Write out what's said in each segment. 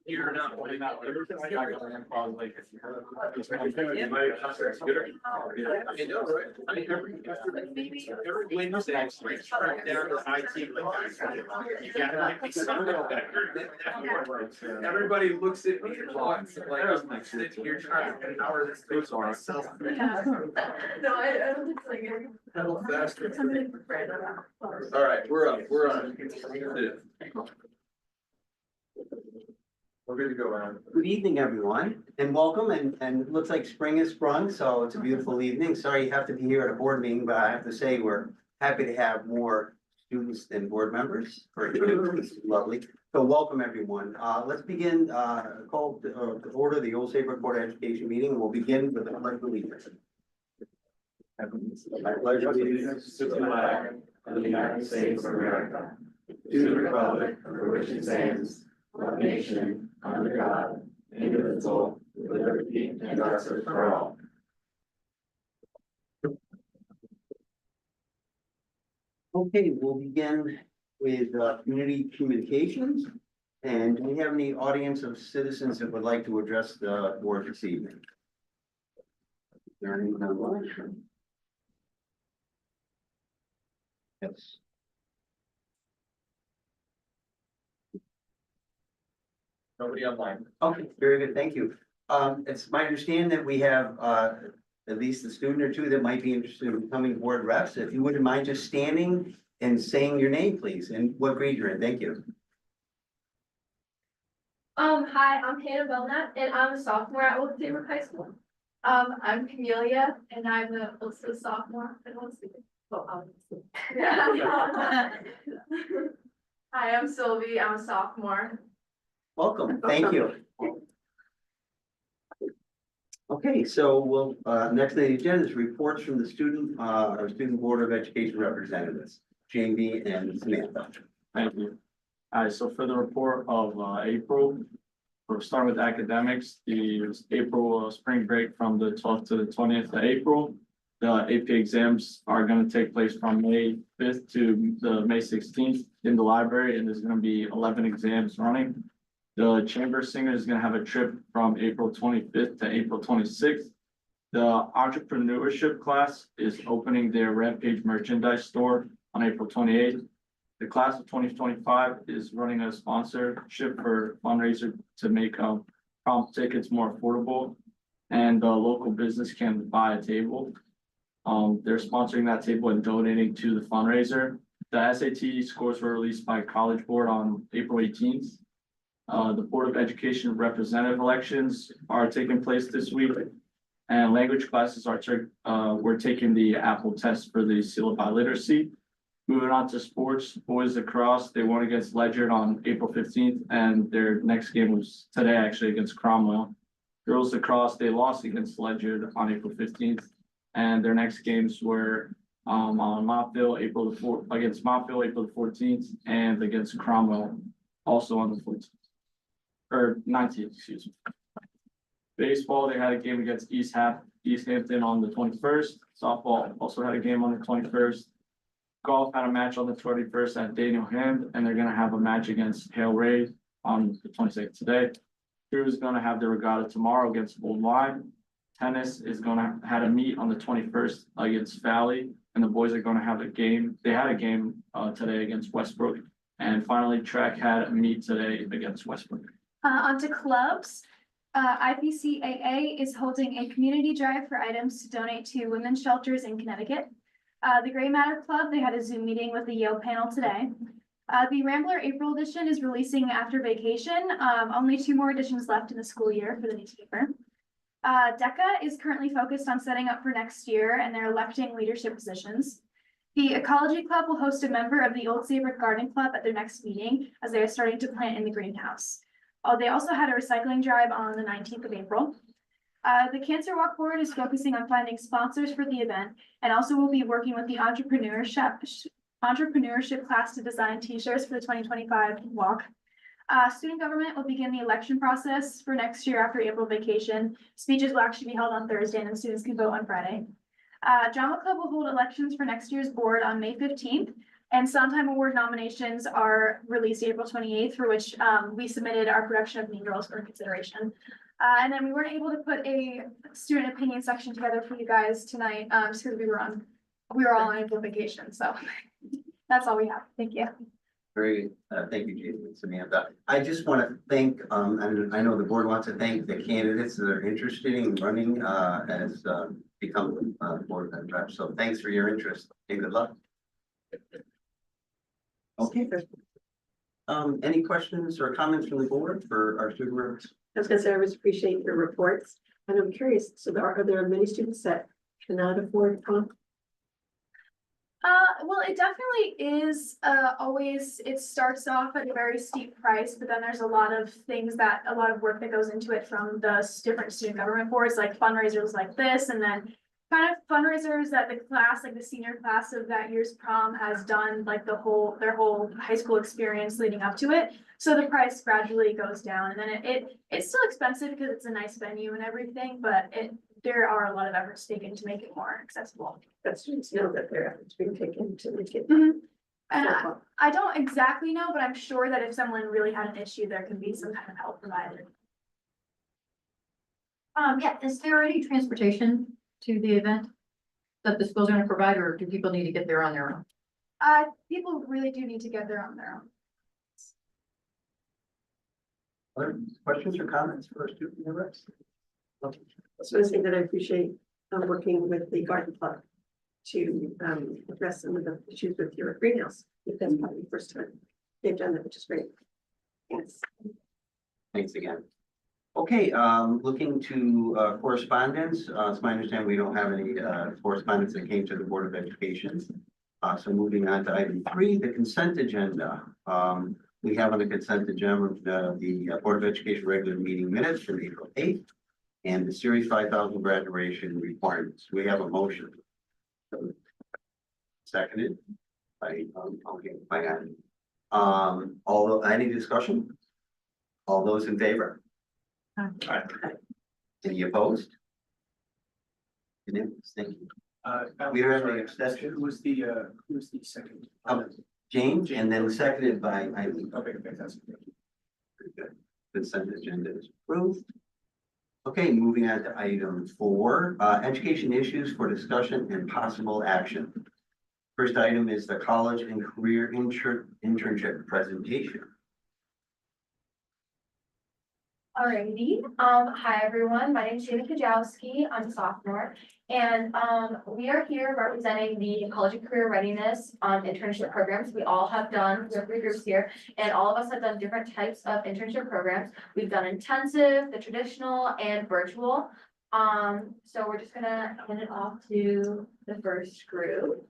You're not putting out. Every Wednesday, everybody looks at me and wants like I'm sitting here trying to power this thing on myself. No, I don't think so. Pedal faster. All right, we're up. We're on. We're good to go around. Good evening, everyone, and welcome, and it looks like spring has sprung, so it's a beautiful evening. Sorry you have to be here at a board meeting, but I have to say, we're happy to have more students than board members. This is lovely. So welcome, everyone. Let's begin, call to order the Old Saybrook Board of Education meeting. We'll begin with the pledge of allegiance. I pledge allegiance to the flag of the United States of America, to the republic for which it stands, one nation, under God, indivisible, with liberty and justice for all. Okay, we'll begin with community communications. And do we have any audience of citizens that would like to address the board this evening? Is there anyone online? Yes. Nobody online. Okay, very good, thank you. It's my understanding that we have at least a student or two that might be interested in becoming board reps. If you wouldn't mind just standing and saying your name, please, and what grade you're in. Thank you. Hi, I'm Hannah Belknap, and I'm a sophomore at Old Saybrook High School. I'm Camelia, and I'm also a sophomore at Old Saybrook. Hi, I'm Sylvie, I'm a sophomore. Welcome, thank you. Okay, so we'll, next on the agenda is reports from the student, our Student Board of Education representatives, Jamie and Samantha. Thank you. All right, so for the report of April, we'll start with academics. The April spring break from the 12th to the 20th of April. The AP exams are going to take place from May 5th to the May 16th in the library, and there's going to be 11 exams running. The chamber singer is going to have a trip from April 25th to April 26th. The entrepreneurship class is opening their Rampage merchandise store on April 28th. The class of 2025 is running a sponsorship for fundraiser to make prom tickets more affordable, and the local business can buy a table. They're sponsoring that table and donating to the fundraiser. The SAT scores were released by College Board on April 18th. The Board of Education representative elections are taking place this week, and language classes are we're taking the Apple test for the syllabi literacy. Moving on to sports, boys lacrosse, they won against Ledyard on April 15th, and their next game was today actually against Cromwell. Girls lacrosse, they lost against Ledyard on April 15th, and their next games were on Montville, against Montville, April the 14th, and against Cromwell, also on the 14th. Or 19th, excuse me. Baseball, they had a game against East Hampton on the 21st. Softball also had a game on the 21st. Golf had a match on the 21st at Daniel Hand, and they're gonna have a match against Hale Ray on the 26th today. Crew is gonna have the regatta tomorrow against Old Lyme. Tennis is gonna have a meet on the 21st against Valley, and the boys are gonna have a game. They had a game today against Westbrook. And finally, track had a meet today against Westbrook. Onto clubs. IPCAA is holding a community drive for items to donate to women's shelters in Connecticut. The Gray Matter Club, they had a Zoom meeting with the Yale panel today. The Rambler April edition is releasing after vacation. Only 2 more editions left in the school year for the newspaper. DECA is currently focused on setting up for next year, and they're electing leadership positions. The Ecology Club will host a member of the Old Saybrook Garden Club at their next meeting, as they are starting to plant in the greenhouse. They also had a recycling drive on the 19th of April. The Cancer Walk Board is focusing on finding sponsors for the event, and also will be working with the entrepreneurship class to design t-shirts for the 2025 walk. Student government will begin the election process for next year after April vacation. Speeches will actually be held on Thursday and then students can vote on Friday. Drama Club will hold elections for next year's board on May 15th. And Sondheim Award nominations are released April 28th, for which we submitted our production of Mean Girls for consideration. And then we weren't able to put a student opinion section together for you guys tonight, just because we were all on April vacation, so that's all we have. Thank you. Very good. Thank you, Jason and Samantha. I just want to thank, and I know the board wants to thank the candidates that are interested in running, as, become, board members. So thanks for your interest and good luck. Okay. Any questions or comments from the board for our student reps? I was gonna say, I always appreciate your reports, and I'm curious, so are there many students that cannot afford prom? Well, it definitely is, always, it starts off at a very steep price, but then there's a lot of work that goes into it from the different student government boards, like fundraisers like this, and then kind of fundraisers that the class, like the senior class of that year's prom has done, like their whole high school experience leading up to it. So the price gradually goes down, and then it's still expensive because it's a nice venue and everything, but there are a lot of efforts taken to make it more accessible. That students know that their efforts being taken to make it. And I don't exactly know, but I'm sure that if someone really had an issue, there can be some kind of help provided. Yeah, is there any transportation to the event that the school's gonna provide, or do people need to get there on their own? People really do need to get there on their own. Other questions or comments for our student reps? Okay. So I think that I appreciate working with the garden club to address some of the issues with your greenhouse. If that's probably the first time they've done that, which is great. Yes. Thanks again. Okay, looking to correspondence, it's my understanding we don't have any correspondence that came to the Board of Education. So moving on to item 3, the consent agenda. We have on the consent agenda the Board of Education regular meeting minutes from April 8th and the Series 5000 graduation requirements. We have a motion. Seconded by any discussion? All those in favor? Aye. Any opposed? Unanimous, thank you. We don't have any exception. Who was the second? James, and then seconded by Eileen. Okay, fantastic. Very good. Consent agenda is approved. Okay, moving on to item 4, education issues for discussion and possible action. First item is the college and career internship presentation. Alrighty, hi everyone, my name is Jana Kajowski, I'm a sophomore, and we are here representing the College and Career Readiness internship programs. We have 3 groups here, and all of us have done different types of internship programs. We've done intensive, the traditional, and virtual. So we're just gonna hand it off to the first group.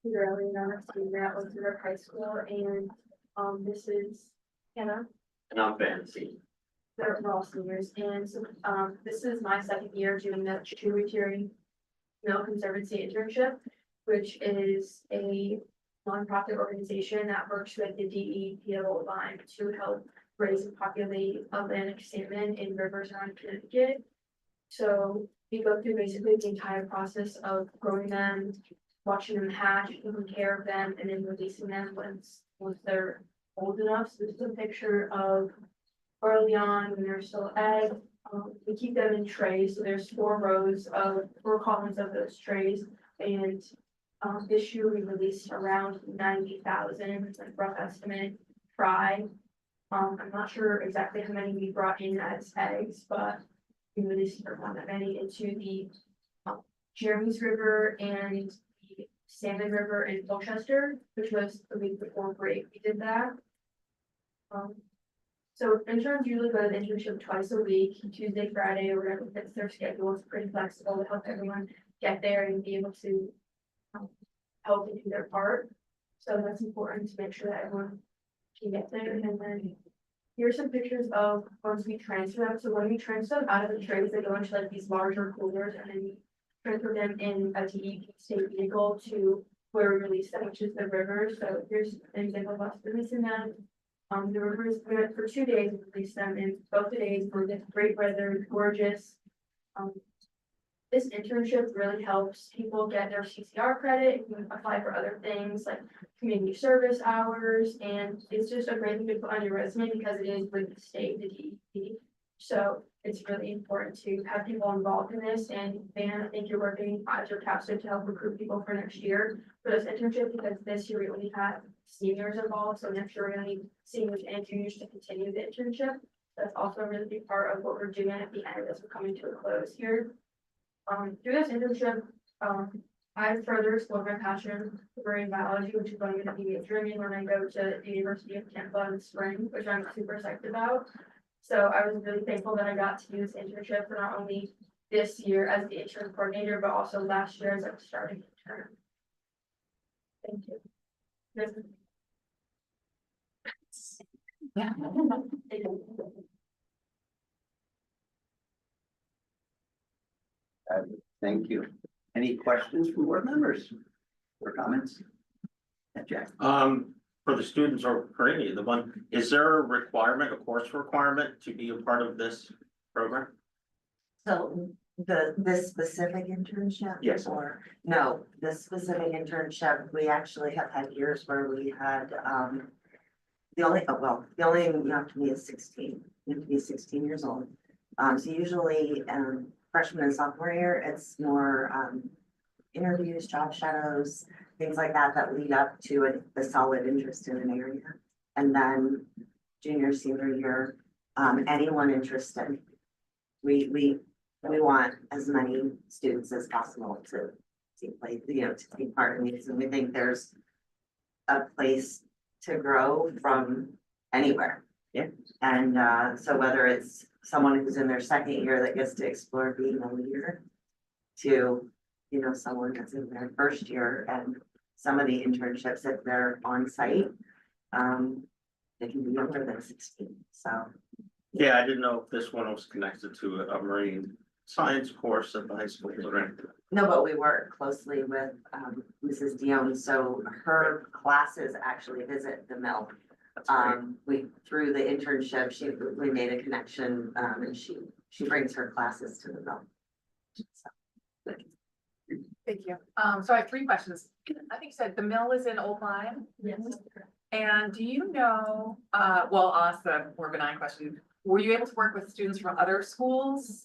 Early on, that was in high school, and this is Hannah. And I'm fancy. We're all seniors, and so this is my second year doing the Tributary Mill Conservancy internship, which is a nonprofit organization that works with the DEPO line to help raise and populate Atlantic salmon in rivers around Connecticut. So we go through basically the entire process of growing them, watching them hatch, taking care of them, and then releasing them once they're old enough. So this is a picture of early on when they're still egg. We keep them in trays, so there's 4 columns of those trays, and this year we released around 90,000, like rough estimate, fry. I'm not sure exactly how many we brought in as eggs, but we released around that many into the Jeremy's River and the Salmon River in Colchester, which was the week before break. We did that. So interns usually go to the internship twice a week, Tuesday, Friday, or whatever fits their schedule. It's pretty flexible to help everyone get there and be able to help and do their part. So that's important to make sure that everyone can get there. And then here's some pictures of once we transfer them. So when we transfer them out of the trays, they go into like these larger coolers and then we transfer them in a DEP state vehicle to where we release them, which is the river. So here's an example of us releasing them. The river is good for 2 days, we release them in both the days, for this great weather, gorgeous. This internship really helps people get their CCR credit, you can apply for other things like community service hours, and it's just a great thing to put on your resume because it is with the state, the DEP. So it's really important to have people involved in this, and Van, I think you're working as your capstone to help recruit people for next year for this internship, because this year we only had seniors involved, so next year we're gonna need seniors and juniors to continue the internship. That's also a really big part of what we're doing at the end as we're coming to a close here. Through this internship, I further explored my passion for marine biology, which is what I'm gonna be majoring in when I go to the University of Tampa in the spring, which I'm super psyched about. So I was really thankful that I got to do this internship for not only this year as the intern coordinator, but also last year as I was starting intern. Thank you. Yeah. Thank you. Any questions from board members or comments? Yeah, Jack. For the students or for any of the one, is there a requirement, a course requirement to be a part of this program? So this specific internship? Yes. Or, no, this specific internship, we actually have had years where we had, the only thing you have to be is 16, you have to be 16 years old. So usually, freshman and sophomore year, it's more, interviews, job shadows, things like that, that lead up to a solid interest in an area. And then junior, senior year, anyone interested, we want as many students as possible to play, to take part in these, and we think there's a place to grow from anywhere. Yeah. And so whether it's someone who's in their second year that gets to explore being a leader, to someone that's in their first year, and some of the internships, if they're on site, they can be younger than 16, so. Yeah, I didn't know if this one was connected to a marine science course at the high school or anything. No, but we work closely with Mrs. Dion, so her classes actually visit the mill. That's great. Through the internship, we made a connection, and she brings her classes to the mill. So. Thank you. So I have 3 questions. I think you said the mill is in Old Lyme. Yes. And do you know, well, I'll ask the more benign question. Were you able to work with students from other schools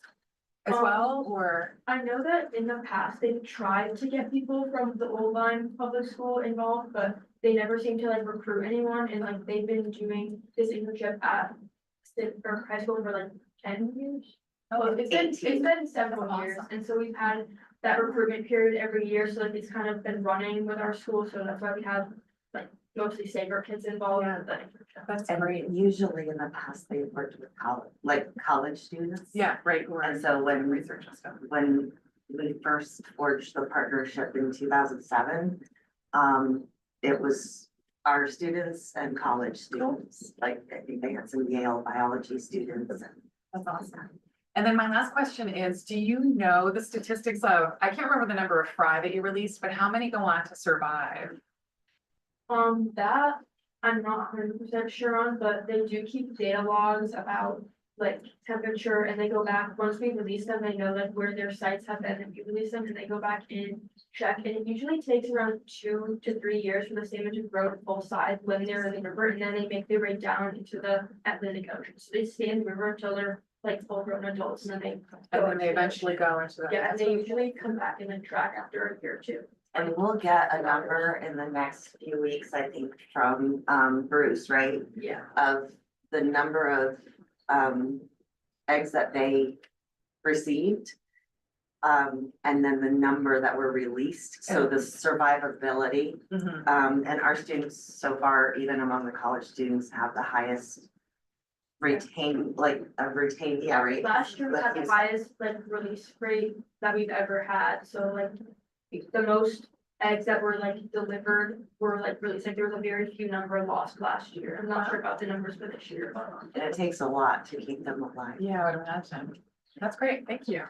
as well, or? I know that in the past, they've tried to get people from the Old Lyme Public School involved, but they never seem to like recruit anyone, and like they've been doing this internship at or high school for like 10 years. Oh, it's been several years, and so we've had that recruitment period every year, so like it's kind of been running with our school, so that's why we have like mostly Sager kids involved with the internship. That's Usually in the past, they've worked with college students. Yeah, right. Who are And so when research and stuff. when we first forged the partnership in 2007, it was our students and college students, like I think they had some Yale biology students. That's awesome. And then my last question is, do you know the statistics of, I can't remember the number of fry that you released, but how many go on to survive? That I'm not 100% sure on, but they do keep data logs about like temperature, and they go back, once we release them, they know like where their sites have been, and we release them, and they go back in, check, and it usually takes around 2 to 3 years for the salmon to grow to full size when they're in the river, and then they make their way down into the Atlantic Ocean. So they stay in the river until they're like full grown adults, and then they. And then they eventually go into the. Yeah, and they usually come back and then track after a year or two. And we'll get a number in the next few weeks, I think, from Bruce, right? Yeah. Of the number of eggs that they received. And then the number that were released, so the survivability. Mhm. And our students so far, even among the college students, have the highest yeah, right? Last year we had the highest like release rate that we've ever had, so like the most eggs that were like delivered were like released, like there was a very few number lost last year. I'm not sure about the numbers for this year, but. And it takes a lot to keep them alive. Yeah, I would imagine. That's great, thank you.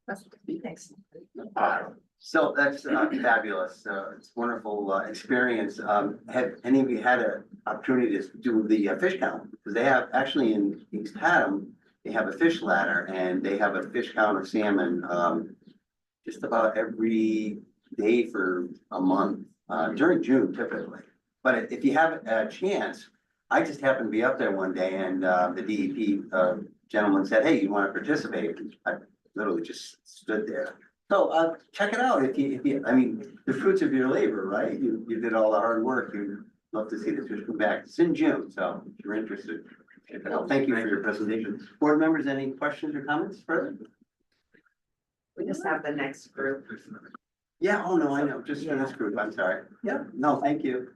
That's, thanks. So that's fabulous. It's a wonderful experience. Have any of you had an opportunity to do the fish count? Because they have, actually in East Haddam, they have a fish ladder and they have a fish count of salmon just about every day for a month, during June typically. But if you have a chance, I just happened to be up there one day and the DEP gentleman said, hey, you want to participate? I literally just stood there. So check it out if you, I mean, the fruits of your labor, right? You did all the hard work. You'd love to see the fish come back. It's in June, so if you're interested, check it out. Thank you for your presentation. Board members, any questions or comments further? We just have the next group. Yeah, oh no, I know, just for this group, I'm sorry. Yeah, no, thank you.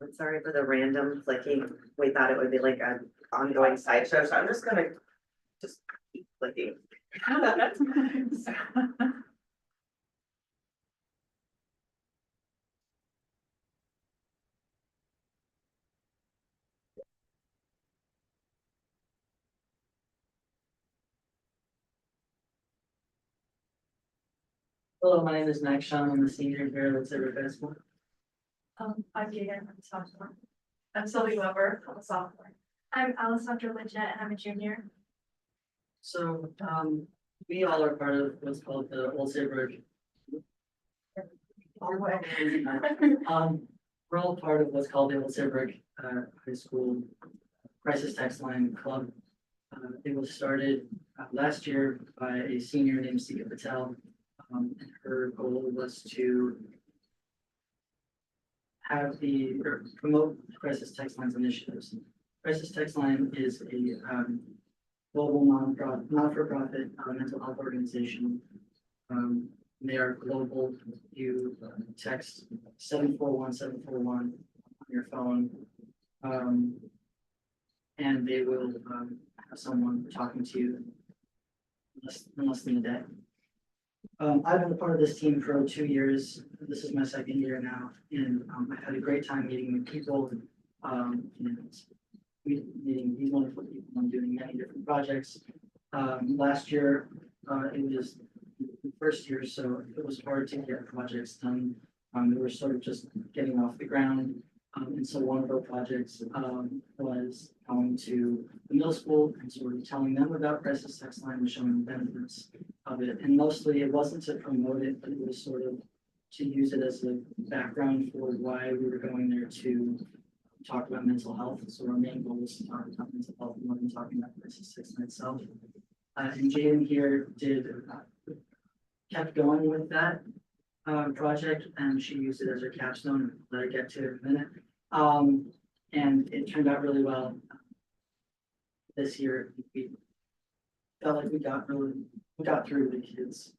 I'm sorry for the random clicking. We thought it would be like an ongoing sideshow, so I'm just gonna just keep clicking. That's nice. Hello, my name is Max Sean. I'm a senior here at Silver High School. I'm Jaden, I'm a sophomore. I'm Sylvie Weber, I'm a sophomore. I'm Alessandra Legette and I'm a junior. So, we all are part of what's called the Old Saybrook. We're all part of what's called the Old Saybrook High School Crisis Text Line Club. It was started last year by a senior named Sika Patel. And her goal was to have or promote crisis text lines initiatives. Crisis Text Line is a global not-for-profit mental health organization. They are global. You text 741-741 on your phone, and they will have someone talking to you in less than a day. I've been a part of this team for 2 years. This is my second year now, and I've had a great time meeting new people, and meeting these wonderful people and doing many different projects. Last year, it was the first year, so it was hard to get projects done. We were sort of just getting off the ground. And so one of our projects was going to the middle school and sort of telling them about Crisis Text Line and showing the benefits of it. And mostly it wasn't to promote it, but it was sort of to use it as a background for why we were going there to talk about mental health. So our main goal was to talk about mental health more than talking about Crisis Text Line itself. And Jaden here kept going with that project, and she used it as her capstone that I get to in a minute. And it turned out really well. This year, we felt like we got through the kids.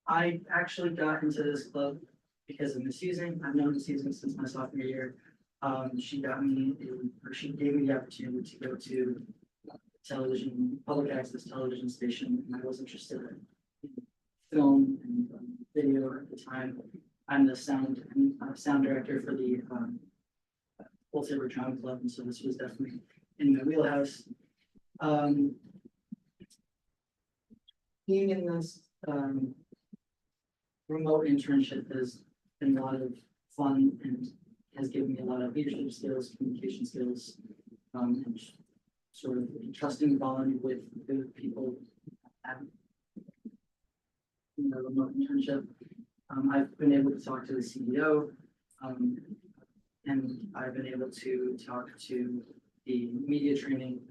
I actually got into this club because of Miss Susan. I've known Miss Susan since my sophomore year. She gave me the opportunity to go to public access television station, and I was interested in film and video at the time. I'm the sound director for the Old Saybrook Drama Club, and so this was definitely in my wheelhouse. Being in this remote internship has been a lot of fun and has given me a lot of leadership skills, communication skills, and sort of a trusting bond with the people at the remote internship. I've been able to talk to the CEO, and I've been able to talk to the media training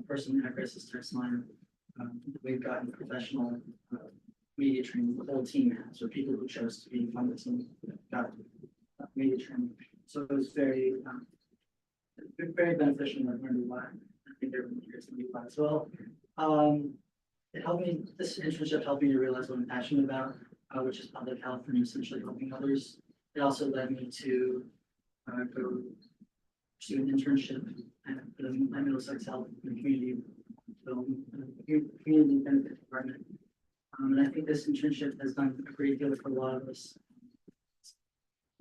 person at Crisis Text Line. We've gotten professional media training, the whole team has, so people who chose to be on the team got media training. So it was very beneficial, and I've learned a lot. I think everyone here is going to be a lot as well. It helped me, this internship helped me to realize what I'm passionate about, which is public health and essentially helping others. It also led me to go pursue an internship at the Middlesex Health and Community Community Benefit Department. And I think this internship has done a great deal for a lot of us. I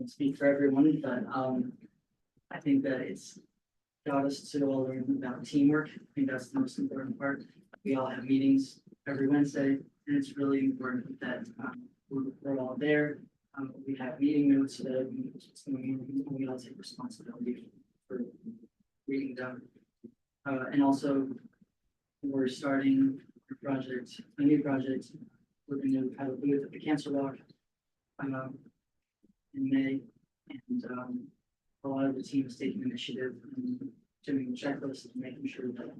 don't speak for everyone, but I think that it's got us to all learn about teamwork. I think that's the most important part. We all have meetings every Wednesday, and it's really important that we're all there. We have meeting notes so that we know what's going on, and we all take responsibility for reading them. And also, we're starting a new project. We're going to have a booth at the Cancer Walk in May, and a lot of the team is taking initiative and doing checklists and making sure that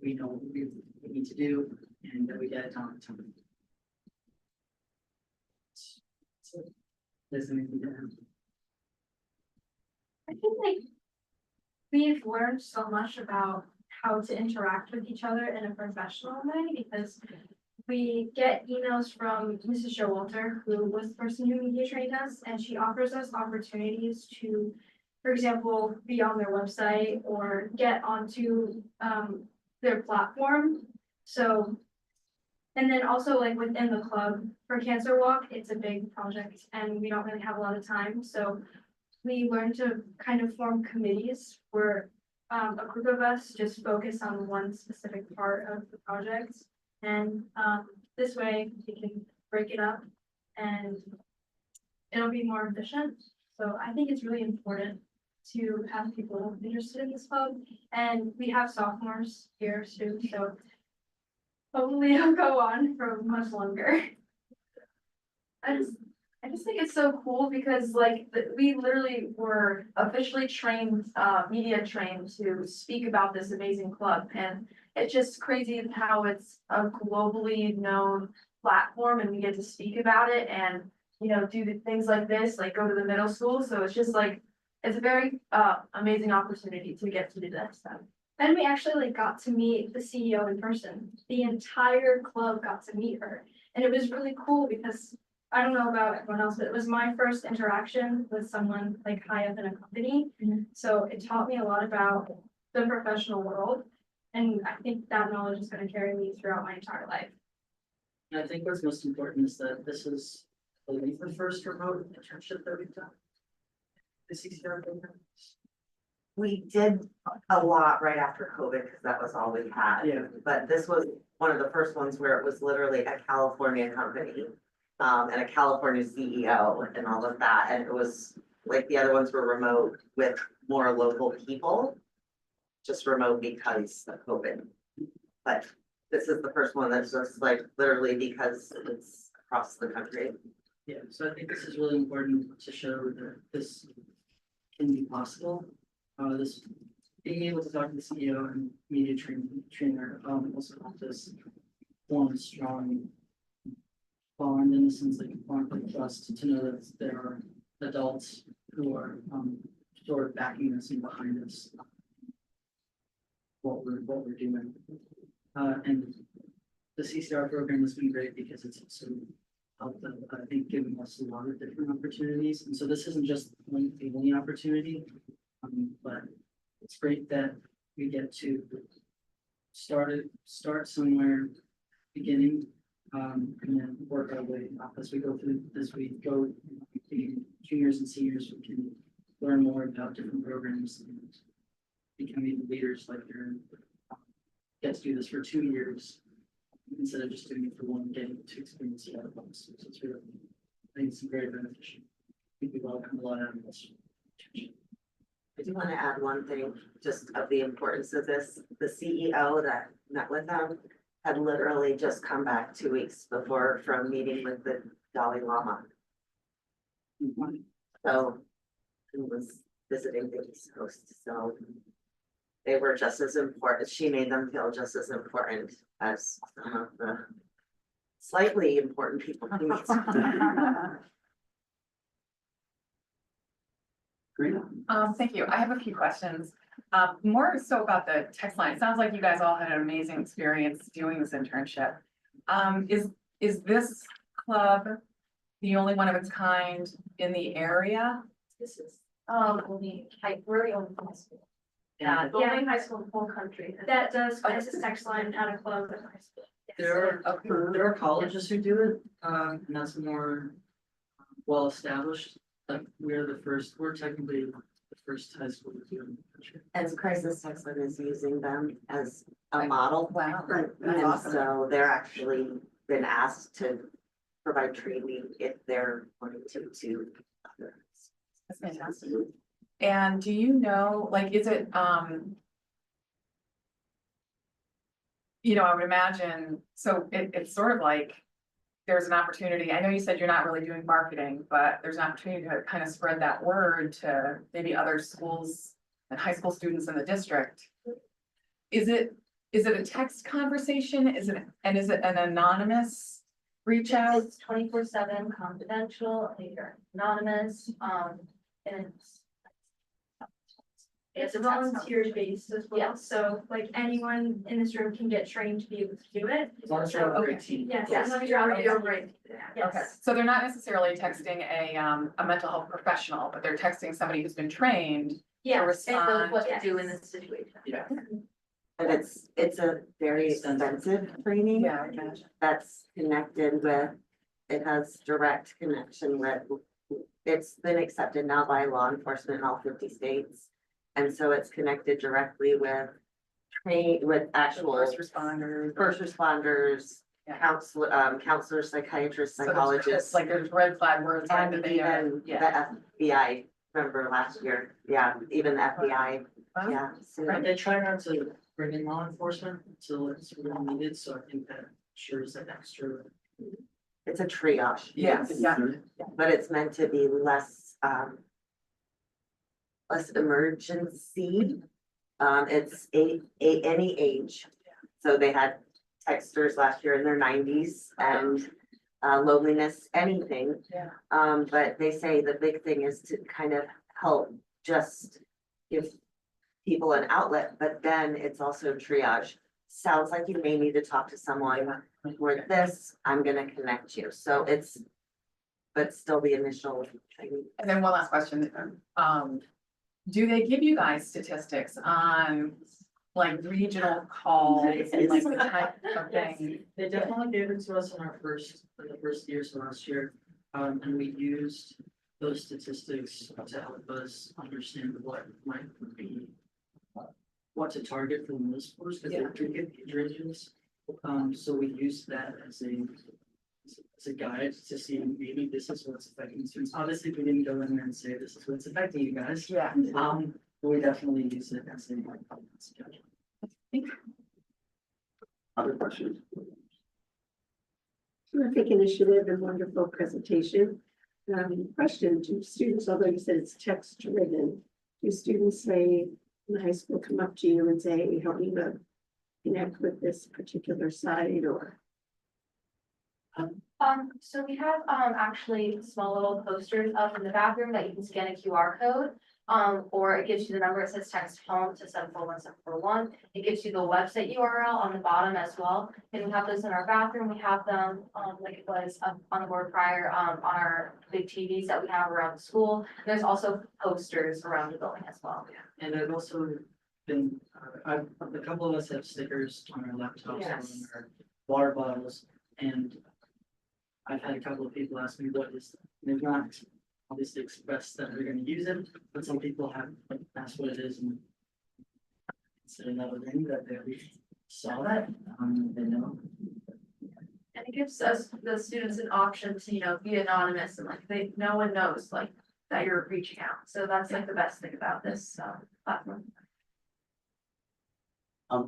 we know what we need to do and that we get it done on time. So, there's anything to add? I think like we've learned so much about how to interact with each other in a professional way because we get emails from Mrs. Showalter, who was the person who media trained us, and she offers us opportunities to, for example, be on their website or get onto their platform. So, and then also like within the club for Cancer Walk, it's a big project and we don't really have a lot of time. So we learned to kind of form committees where a group of us just focus on one specific part of the project. And this way we can break it up and it'll be more efficient. So I think it's really important to have people interested in this club. And we have sophomores here too, so hopefully it'll go on for much longer. I just think it's so cool because like we literally were officially trained, media trained to speak about this amazing club. And it's just crazy how it's a globally known platform and we get to speak about it and, you know, do the things like this, like go to the middle school. So it's just like, it's a very amazing opportunity to get to do this. So. And we actually like got to meet the CEO in person. The entire club got to meet her. And it was really cool because I don't know about everyone else, but it was my first interaction with someone like high up in a company. So it taught me a lot about the professional world. And I think that knowledge is going to carry me throughout my entire life. And I think what's most important is that this is, I believe, the first remote internship that we've done. The CCR program. We did a lot right after COVID because that was all we had. Yeah. But this was one of the first ones where it was literally a California company and a California CEO and all of that. And it was like the other ones were remote with more local people, just remote because of COVID. But this is the first one that's just like literally because it's across the country. Yeah, so I think this is really important to show that this can be possible. This being able to talk to the CEO and media trainer also helps us form a strong bond in the sense that you bond of trust to know that there are adults who are sort of backing us and behind us. What we're doing. And the CCR program has been great because it's also helped, I think, giving us a lot of different opportunities. And so this isn't just the only opportunity, but it's great that we get to start somewhere beginning, and then work our way up as we go through, juniors and seniors, we can learn more about different programs and becoming leaders like you're get to do this for 2 years instead of just doing it for one day to experience the other ones. So it's really, I think it's very beneficial. I think we've all gotten a lot out of this. I do want to add one thing, just of the importance of this. The CEO that met with them had literally just come back 2 weeks before from meeting with the Dalai Lama. So he was visiting the East Coast, so they were just as important. She made them feel just as important as some of the slightly important people he meets. Great. Thank you. I have a few questions. More so about the text line. It sounds like you guys all had an amazing experience doing this internship. Is this club the only one of its kind in the area? This is We're the only high school. And The only high school in the whole country that does crisis text line out of club in high school. there are colleges who do it, and that's more well established. Like, we're technically the first high school to do it in the country. And Crisis Text Line is using them as a model. Wow. Right. That's And awesome. so they're actually been asked to provide training if they're wanting to others. That's fantastic. And do you know, like, is it, you know, I would imagine, so it's sort of like, there's an opportunity, I know you said you're not really doing marketing, but there's an opportunity to kind of spread that word to maybe other schools and high school students in the district. Is it a text conversation? Is it an anonymous reach out? It's 24/7 confidential, you're anonymous, and it's a volunteer based as well, so like anyone in this room can get trained to be able to do it. As long as you're on a great Okay. team. Yes, Yes. as long as you're already over it. Okay, Yes. so they're not necessarily texting a mental health professional, but they're texting somebody who's been trained. Yes, and knows what to respond. do in this situation. Yeah. And it's a very expensive training. Yeah, I imagine. That's connected with, it has direct connection with, it's been accepted now by law enforcement in all 50 states. And so it's connected directly with with actual First responders. first responders, Yeah. counselors, psychiatrists, So there's psychologists. Like there's red flag words. like And that they know. even the Yeah. FBI, remember last year, yeah, even the FBI, Wow. yeah. so- Right, they try not to bring in law enforcement until it's really needed, so I think that ensures that extra. It's a triage. Yes, yeah. But it's meant to be less, less emergency. It's any age. So they had texters last year in their 90s and loneliness, anything. Yeah. But they say the big thing is to kind of help just give people an outlet, but then it's also triage. Sounds like you may need to talk to someone for this, I'm gonna connect you. So it's, but still the initial training. And then one last question. Do they give you guys statistics on like regional calls and like the type of thing? They definitely gave it to us in the first year, so last year, and we used those statistics to help us understand what might be. What to target for the middle schools, because they're pretty good age ranges. So we used that as a guide to see maybe this is what's affecting students. Obviously, we didn't go in there and say this is what's affecting you guys. Yeah. But we definitely use it as a judgment. Other questions? Terrific initiative and wonderful presentation. Question, do students, although you said it's text driven, do students say in high school come up to you and say, help me to connect with this particular site or? So we have, actually small little posters up in the bathroom that you can scan a QR code. Or it gives you the number, it says text home to 741-741. It gives you the website URL on the bottom as well. And we have those in our bathroom. We have them, like it was up on the board prior, on our big TVs that we have around the school. And there's also posters around the building as well. And I've also been, a couple of us have stickers on our laptops, Yes. on our water bottles, and I've had a couple of people ask me what is, they've not obviously expressed that they're gonna use it, but some people have asked what it is and it's another thing that they at least saw that, they know. And it gives us, the students, an option to, be anonymous and like, no one knows like that you're reaching out. So that's like the best thing about this, platform.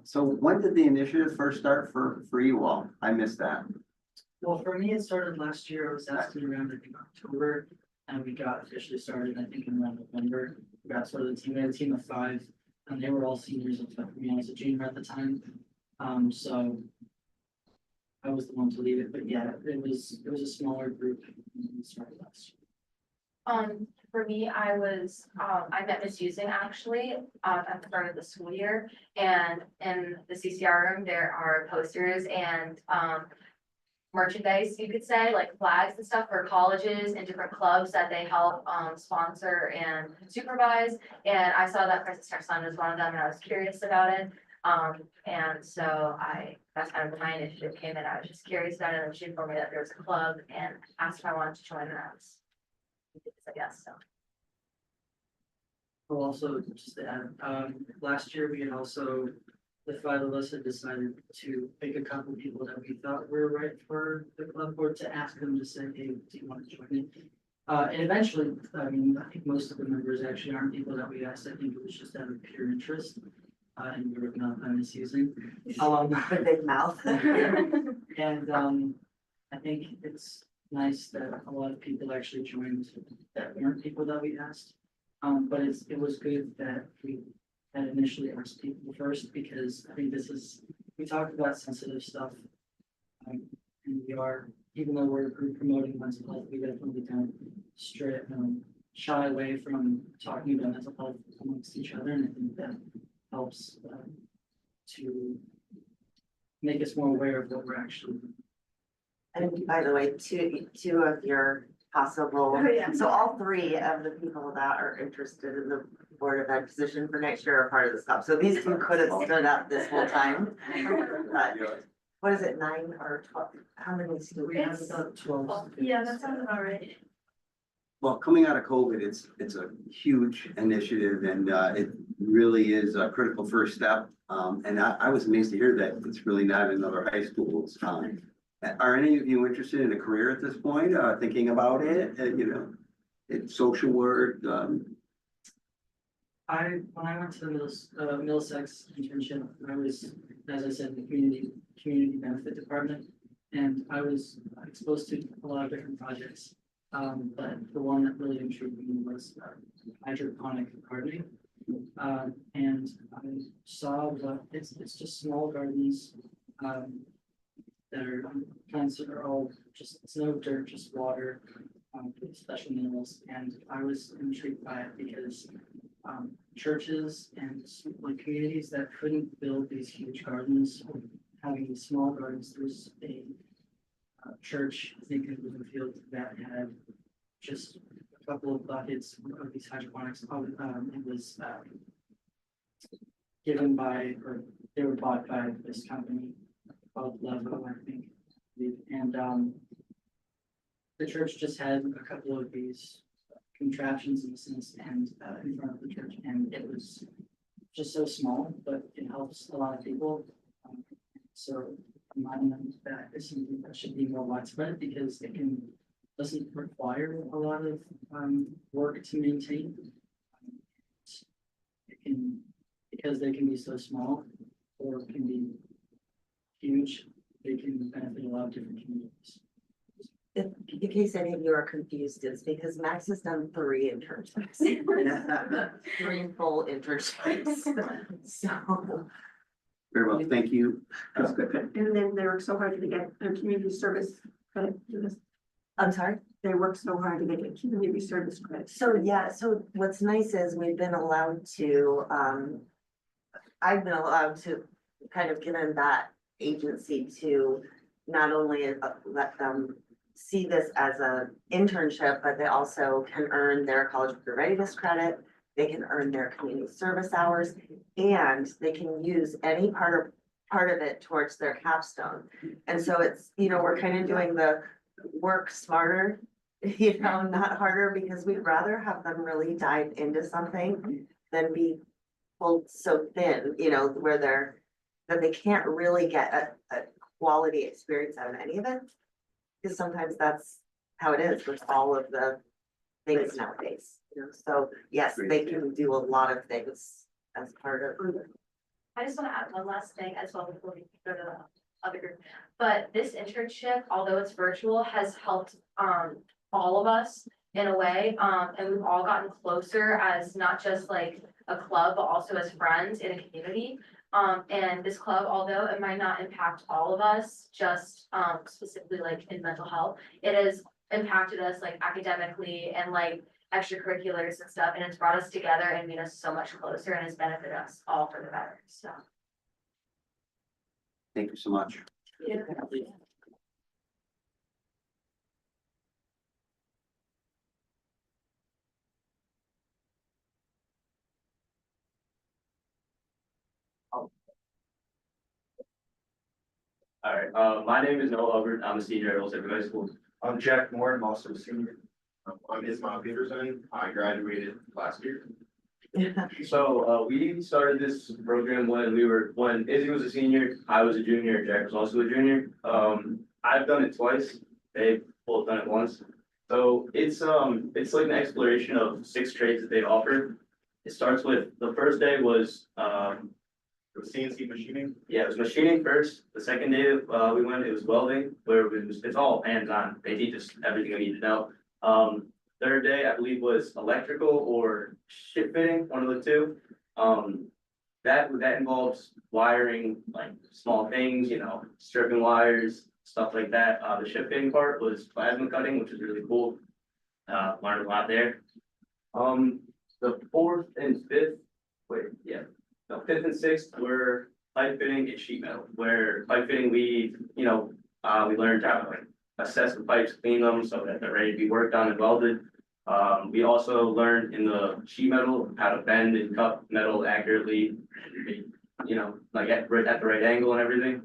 So when did the initiative first start for you all? I missed that. Well, for me, it started last year. I was asking around, I think, October, and we got officially started, I think, in around November. We got sort of the team, we had a team of 5, and they were all seniors, except for me, I was a junior at the time. So I was the one to lead it, but yeah, it was a smaller group when we started last year. For me, I met Miss Using actually, at the start of the school year, and in the CCR room, there are posters and, merchandise, you could say, like flags and stuff for colleges and different clubs that they help sponsor and supervise. And I saw that Princess Tech Sun was one of them, and I was curious about it. And so that's kind of my initiative came in. I was just curious about it, and she informed me that there was a club and asked if I wanted to join, and I was, I guess, so. Well, also, just to add, last year we had also, the five of us had decided to pick a couple people that we thought were right for the club board to ask them to say, hey, do you want to join in? And eventually, I mean, I think most of the members actually aren't people that we asked. I think it was just out of pure interest. And we were not misusing. The big mouth. And I think it's nice that a lot of people actually joined that weren't people that we asked. But it was good that we had initially asked people first, because I think we talked about sensitive stuff. And we are, even though we're group promoting mental health, we definitely don't shy away from talking about mental health amongst each other, and I think that helps to make us more aware of what we're actually doing. And by the way, two of your possible, Oh, yeah. so all three of the people that are interested in the Board of Ed position for next year are part of this club. So these two could have stood up this whole time. But what is it, 9 or 12? How many students? We have about 12. Yeah, that sounds about right. Well, coming out of COVID, it's a huge initiative, and it really is a critical first step. And I was amazed to hear that it's really not in other high schools. Are any of you interested in a career at this point, thinking about it, it's social work? When I went to the Middlesex internship, I was, as I said, in the community benefit department, and I was exposed to a lot of different projects. But the one that really intrigued me was hydroponic gardening. And I saw that it's just small gardens that are plants that are all just, it's no dirt, just water, with special minerals. And I was intrigued by it because churches and like communities that couldn't build these huge gardens, having these small gardens, there's a church, I think in Woodfield, that had just a couple of buckets of these hydroponics. It was given by, or they were bought by this company called Levo, I think. And the church just had a couple of these contraptions in a sense, and in front of the church, and it was just so small, but it helps a lot of people. So in my mind, that is something that should be more widespread, because it doesn't require a lot of work to maintain. Because they can be so small, or can be huge, they can benefit a lot of different communities. In case any of you are confused, it's because Max has done 3 internships. 3 full internships. So. Very well, thank you. That's good. And then they work so hard to get their community service credit for this. I'm sorry? They work so hard to get community service credit. So, yeah, so what's nice is we've been allowed to, I've been allowed to kind of get in that agency to not only let them see this as an internship, but they also can earn their college career readiness credit. They can earn their community service hours, and they can use any part of it towards their capstone. And so it's, we're kind of doing the work smarter, not harder, because we'd rather have them really dive into something than be pulled so thin, where that they can't really get a quality experience out of any of it. Because sometimes that's how it is with all of the things nowadays, so yes, they can do a lot of things as part of. I just want to add one last thing as well before we go to the other group. But this internship, although it's virtual, has helped all of us in a way. And we've all gotten closer as not just like a club, but also as friends in a community. And this club, although it might not impact all of us, just specifically like in mental health, it has impacted us like academically and like extracurriculars and stuff, and it's brought us together and made us so much closer, and has benefited us all for the better, so. Thank you so much. Yeah. All right, my name is Noah Hubbard. I'm a senior at Old Saybrook High School. I'm Jack Moore, I'm also a senior. I'm Ismail Peterson, I graduated last year. So, we started this program when Izzy was a senior, I was a junior, Jack was also a junior. I've done it twice. They've both done it once. So it's like an exploration of 6 trades that they offer. It starts with, the first day was, CNC machining. yeah, it was machining first. The second day, we went, it was welding, where it's all hands-on. They teach us everything we need to know. Third day, I believe, was electrical or ship fitting, one of the two. That involves wiring, like small things, you know, stripping wires, stuff like that. The ship fitting part was plasma cutting, which is really cool. Learned a lot there. The fourth and fifth, no, fifth and sixth were pipe fitting and sheet metal, where pipe fitting, we learned how to like assess the pipes, clean them so that they're ready to be worked on and welded. We also learned in the sheet metal how to bend and cut metal accurately, you know, like at the right angle and everything.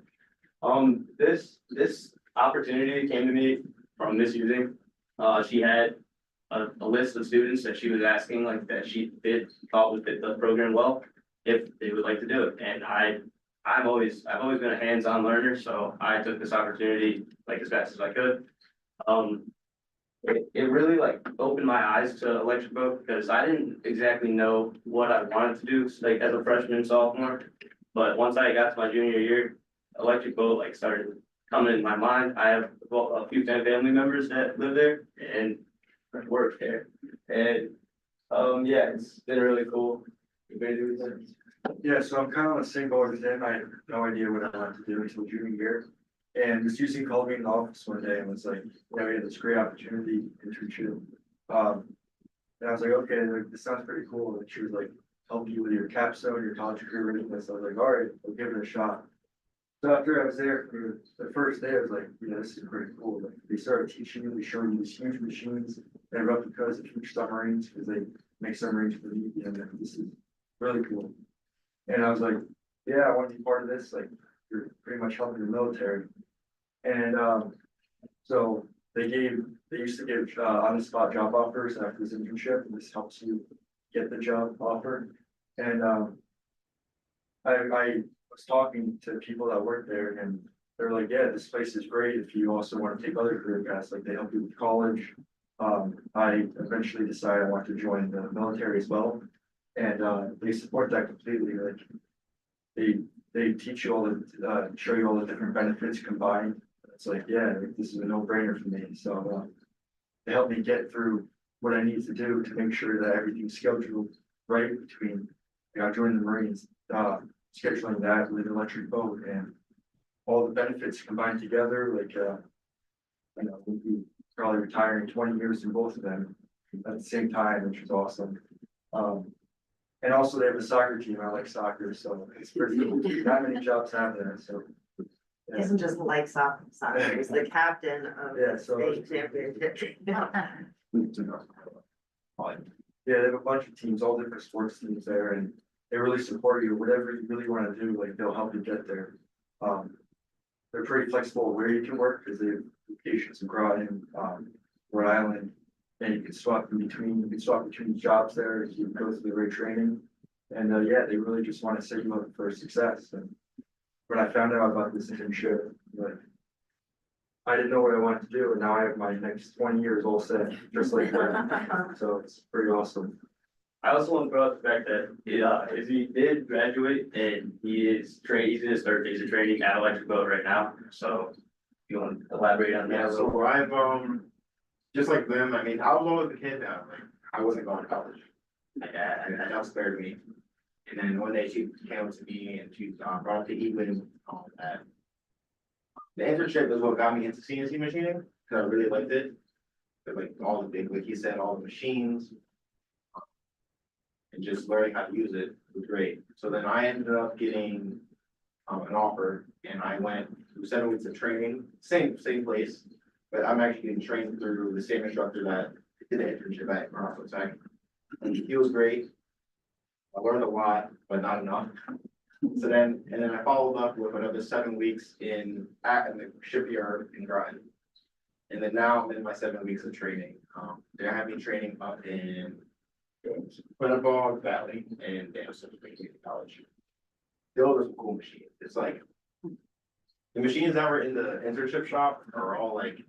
This opportunity came to me from Miss Using. She had a list of students that she was asking, like, that she thought would fit the program well, if they would like to do it. And I've always been a hands-on learner, so I took this opportunity like as fast as I could. It really like opened my eyes to electric boat, because I didn't exactly know what I wanted to do, like as a freshman and sophomore. But once I got to my junior year, electric boat like started coming in my mind. I have a few family members that live there and work there. And yeah, it's been really cool. Yeah, so I'm kind of on the same boat as them. I had no idea what I wanted to do until junior year. And Miss Using called me in the office one day and was like, yeah, we had this great opportunity, internship. And I was like, okay, like, this sounds pretty cool. And she was like, help you with your capstone, your college career readiness. I was like, all right, we'll give it a shot. So after I was there for the first day, I was like, yeah, this is pretty cool. Like, they started teaching you, they showed you these huge machines and replicas of huge submarines, because they make submarines for the Navy, and this is really cool. And I was like, yeah, I want to be part of this. Like, you're pretty much helping the military. And so they used to give on the spot job offers after this internship, and this helps you get the job offer. And I was talking to people that work there, and they're like, yeah, this place is great if you also want to take other career paths, like they help you with college. I eventually decided I want to join the military as well, and they support that completely. Like they teach you all the show you all the different benefits combined. It's like, yeah, like, this is a no-brainer for me. So they helped me get through what I need to do to make sure that everything's scheduled right between, I joined the Marines, scheduling that with an electric boat and all the benefits combined together, like, you know, we'd be probably retiring 20 years in both of them at the same time, which is awesome. And also they have a soccer team. I like soccer, so it's pretty cool. Not many jobs have that, so. Yeah. Isn't just like soccer, he's the captain of Yeah, the so- state championship. Yeah, they have a bunch of teams, all different sports teams there, and they really support you, whatever you really wanna do, like, they'll help you get there. They're pretty flexible where you can work, because they have locations in Groton, Rhode Island. And you can swap between jobs there if you go through the right training. And yeah, they really just want to set you up for success. And when I found out about this internship, like, I didn't know what I wanted to do, and now I have my next 20 years all set, just like that. So it's pretty awesome. I also want to throw out the fact that Izzy did graduate, and he's in his third days of training at Electric Boat right now. So you want to elaborate on that? Yeah, so I've just like them, I mean, I was always a kid that like I wasn't going to college. And that scared me. And then one day she came up to me and she brought up to Evelyn that the internship is what got me into CNC machining, because I really liked it. But like all the big, like he said, all the machines. And just learning how to use it was great. So then I ended up getting an offer, and I went through 7 weeks of training, same place. But I'm actually getting trained through the same instructor that did the internship at Marshall Tech. And he was great. I learned a lot, but not enough. So then, and then I followed up with another 7 weeks in the shipyard in Groton. And then now I'm in my 7 weeks of training. They're having training up in Quinnebog Valley and Danielson Community College. Those are some cool machines. It's like the machines that were in the internship shop are all like,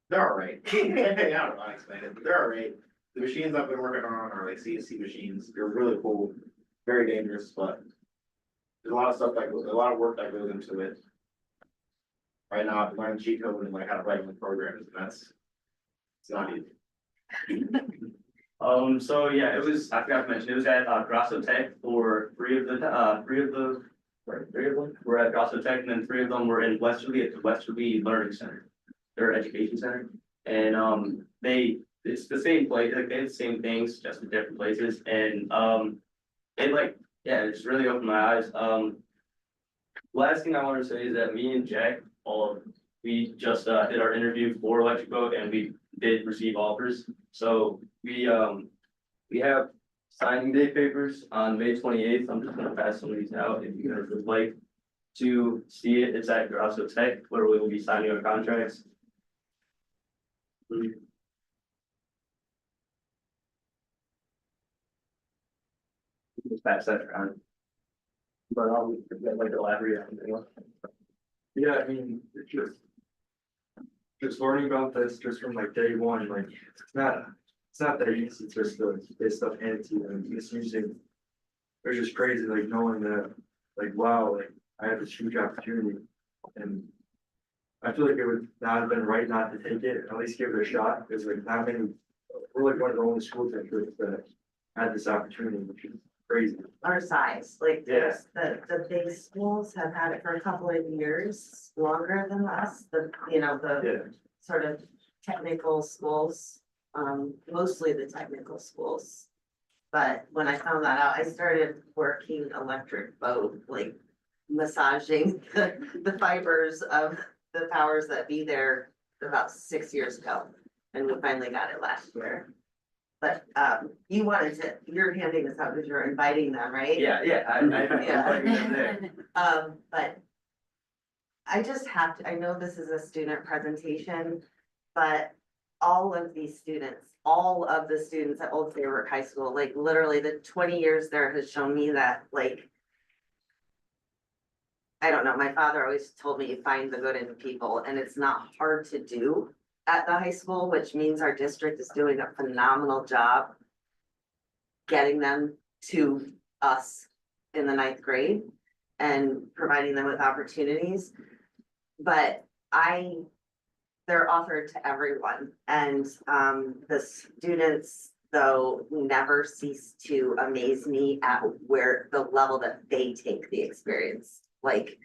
they're all right. I don't know how to explain it, but they're all right. The machines I've been working on are like CNC machines. They're really cool, very dangerous, but there's a lot of stuff that goes, a lot of work that goes into it. Right now, I'm learning G code and like how to write my programs, and it's not easy. So yeah, it was, I forgot to mention, it was at Grasso Tech for three of them were at Grasso Tech, and then 3 of them were in Westerly at the Westerly Learning Center, their education center. And it's the same place, like they have the same things, just in different places, and it like, yeah, it just really opened my eyes. Last thing I want to say is that me and Jack, we just did our interview for Electric Boat, and we did receive offers. So we have signing day papers on May 28th. I'm just gonna pass some of these out if you guys would like to see it. It's at Grasso Tech, where we will be signing our contracts. Just pass that around. But I'll like elaborate on it. Yeah, I mean, it's just learning about this just from like day one, like, it's not that easy just to get stuff handed to you and misusing. It's just crazy, like knowing that, like, wow, like I have this huge opportunity, and I feel like it would not have been right not to take it, at least give it a shot, because like not many, we're like one of the only school districts that had this opportunity, which is crazy. Our size, like there's the big schools have had it for a couple of years, longer than us, the sort of technical schools, mostly the technical schools. But when I found that out, I started working Electric Boat, like massaging the fibers of the powers that be there about 6 years ago. And we finally got it last year. But you're handing this out because you're inviting them, right? Yeah, I'm inviting them there. But I just have to, I know this is a student presentation, but all of the students at Old Saybrook High School, like literally the 20 years there has shown me that, like, I don't know, my father always told me find the good in people, and it's not hard to do at the high school, which means our district is doing a phenomenal job getting them to us in the 9th grade and providing them with opportunities. But they're offered to everyone, and the students, though, never cease to amaze me at where the level that they take the experience. Like,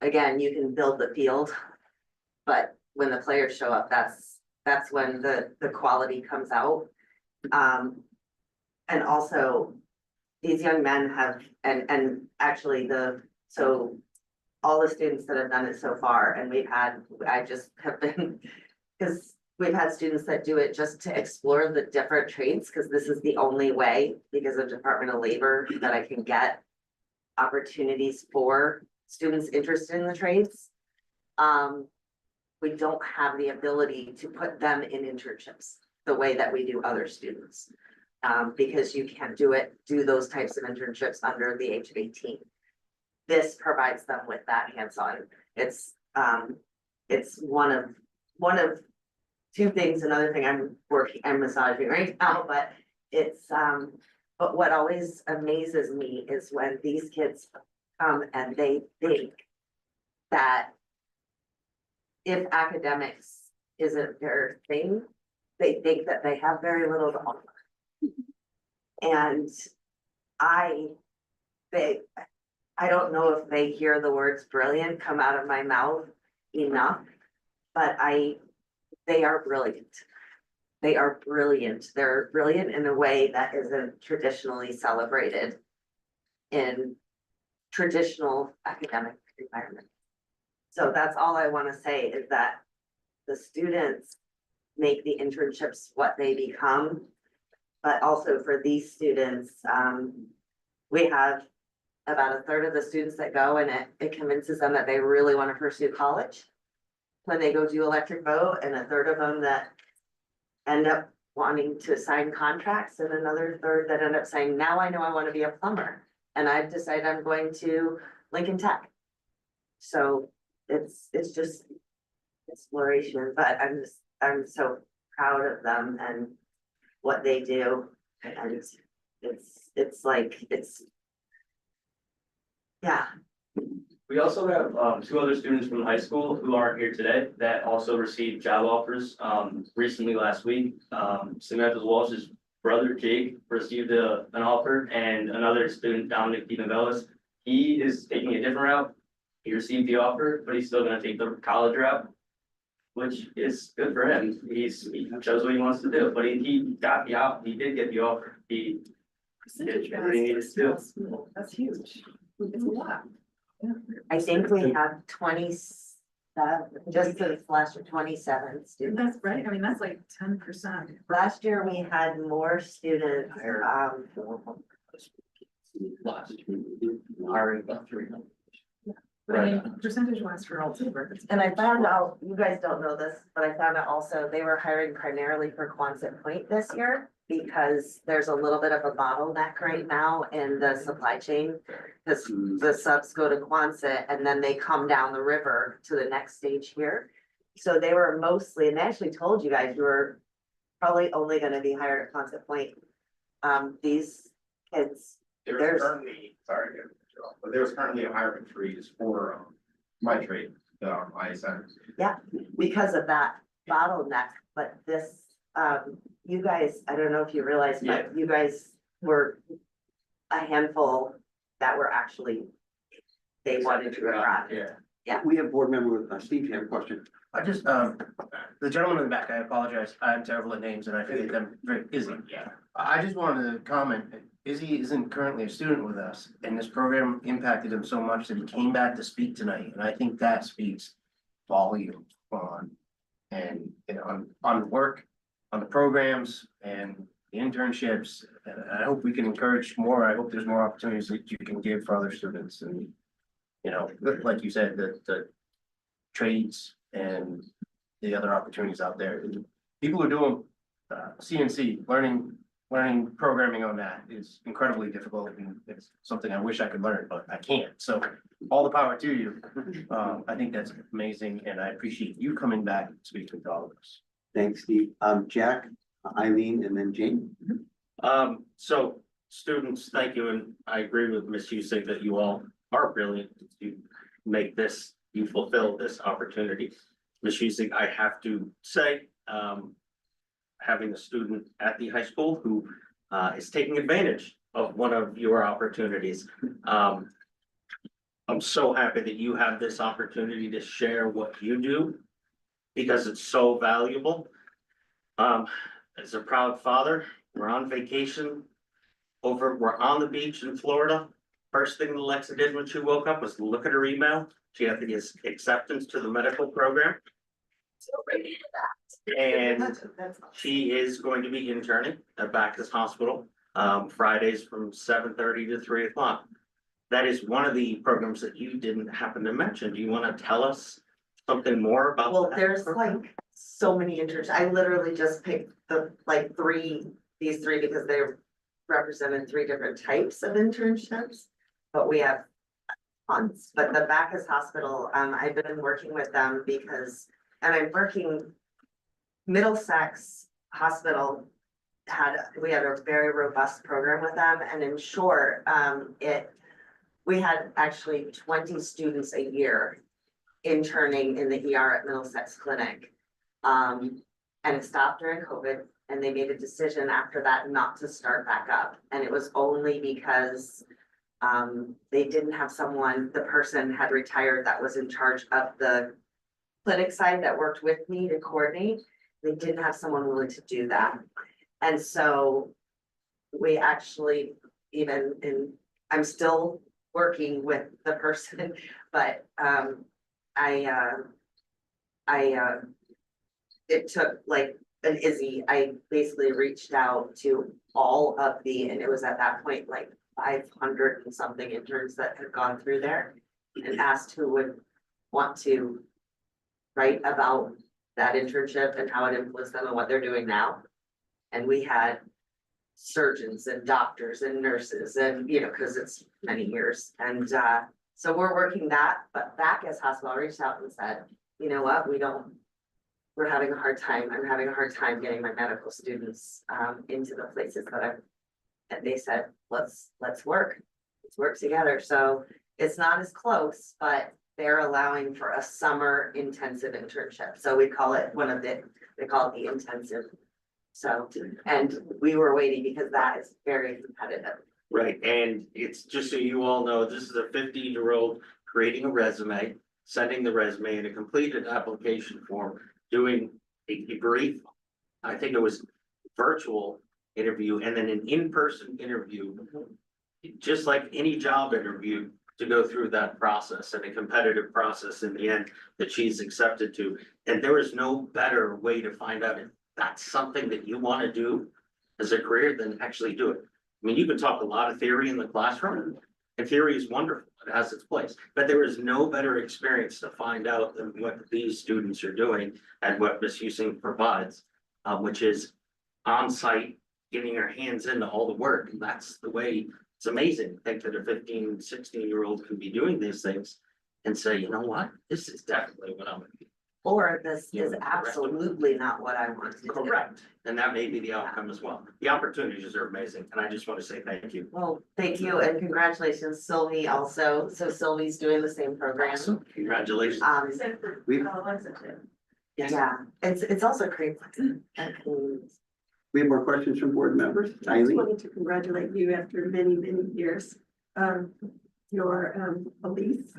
again, you can build the field, but when the players show up, that's when the quality comes out. And also, these young men have, and actually all the students that have done it so far, and I just have been, because we've had students that do it just to explore the different trades, because this is the only way, because of Department of Labor, that I can get opportunities for students interested in the trades. We don't have the ability to put them in internships the way that we do other students. Because you can't do those types of internships under the age of 18. This provides them with that hands-on. It's one of 2 things. Another thing I'm massaging right now, but but what always amazes me is when these kids come and they think that if academics isn't their thing, they think that they have very little to offer. And I don't know if they hear the words brilliant come out of my mouth enough, but they are brilliant. They are brilliant. They're brilliant in a way that isn't traditionally celebrated in traditional academic environments. So that's all I want to say, is that the students make the internships what they become. But also for these students, we have about a third of the students that go, and it convinces them that they really want to pursue college. When they go do electric boat, and a third of them that end up wanting to sign contracts, and another third that end up saying, now I know I want to be a plumber. And I've decided I'm going to Lincoln Tech. So it's just exploration, but I'm so proud of them and what they do. And it's like, yeah. We also have two other students from high school who aren't here today that also received job offers recently last week. Samantha Walsh's brother Jake received an offer, and another student, Dominic DeNovellis, he is taking a different route. He received the offer, but he's still gonna take the college route, which is good for him. He chose what he wants to do, but he got he did get the offer. He did what he needed to do. That's huge. It's a lot. I think we have 27, just this last year, 27 students. That's right. I mean, that's like 10%. Last year, we had more students, Hiring about 300. I mean, percentage wise for all two records. and I found out, you guys don't know this, but I found out also they were hiring primarily for Quonset Point this year. Because there's a little bit of a bottleneck right now in the supply chain. Cause the subs go to Quonset and then they come down the river to the next stage here. So they were mostly, and they actually told you guys, you were probably only gonna be hired at Quonset Point. These kids, There's There's- currently, sorry, to cut you off, but there's currently a hiring freeze for my trade, ISM. because of that bottleneck, but this, you guys, I don't know if you realize, but you guys were a handful that were actually, they wanted to arrive. Yeah. We have board member, Steve, you have a question? I just, the gentleman in the back, I apologize, I'm terrible at names and I forget them, Izzy. Yeah. I just wanted to comment, Izzy isn't currently a student with us, and this program impacted him so much that he came back to speak tonight, and I think that speaks volumes on, and, you know, on work, on the programs and the internships, and I hope we can encourage more, I hope there's more opportunities that you can give for other students, and, you know, like you said, the trades and the other opportunities out there. People who are doing CNC, learning programming on that is incredibly difficult, and it's something I wish I could learn, but I can't. So all the power to you. I think that's amazing, and I appreciate you coming back and speaking to all of us. Thanks, Steve. Jack, Eileen, and then Jane. So students, thank you, and I agree with Ms. Husick that you all are brilliant to make this, you fulfill this opportunity. Ms. Husick, I have to say, having a student at the high school who is taking advantage of one of your opportunities. I'm so happy that you have this opportunity to share what you do because it's so valuable. As a proud father, we're on vacation we're on the beach in Florida. First thing Alexa did when she woke up was look at her email. She had to get acceptance to the medical program. And she is going to be interning at Bacchus Hospital, Fridays from 7:30 to 3 o'clock. That is one of the programs that you didn't happen to mention. Do you want to tell us something more about? Well, that there's program? like so many interns. I literally just picked these three because they represented three different types of internships. But we have tons, but the Bacchus Hospital, I've been working with them because, and I'm working Middlesex Hospital we had a very robust program with them, and in short, we had actually 20 students a year interning in the ER at Middlesex Clinic. And it stopped during COVID, and they made a decision after that not to start back up, and it was only because they didn't have someone, the person had retired that was in charge of the clinic side that worked with me to coordinate. They didn't have someone willing to do that. And so we actually, I'm still working with the person, but it took like an Izzy, I basically reached out to all of and it was at that point like 500 and something interns that had gone through there and asked who would want to write about that internship and how it influenced them and what they're doing now. And we had surgeons and doctors and nurses and, you know, because it's many years. And so we're working that, but Bacchus Hospital reached out and said, you know what, we're having a hard time. I'm having a hard time getting my medical students into the places that I'm. And they said, let's work together. So it's not as close, but they're allowing for a summer intensive internship. So we call it they call it the intensive. So, and we were waiting because that is very competitive. Right, and it's just so you all know, this is a 15-year-old creating a resume, sending the resume in a completed application form, doing a brief, I think it was virtual interview, and then an in-person interview. Just like any job interview, to go through that process and a competitive process in the end that she's accepted to. And there is no better way to find out if that's something that you want to do as a career than actually do it. I mean, you can talk a lot of theory in the classroom, and theory is wonderful, it has its place, but there is no better experience to find out than what these students are doing and what Ms. Husing provides, which is on-site, getting your hands into all the work, and that's the way. It's amazing, to think that a 15, 16-year-old can be doing these things and say, you know what, this is definitely what I'm gonna do. Or this is absolutely not what I want to do. Correct, and that may be the outcome as well. The opportunities are amazing, and I just want to say thank you. Well, thank you and congratulations, Sylvie also. So Sylvie's doing the same program. Awesome. Congratulations. Yeah, it's also great. We have more questions from board members. I just Eileen? wanted to congratulate you after many, many years. Your belief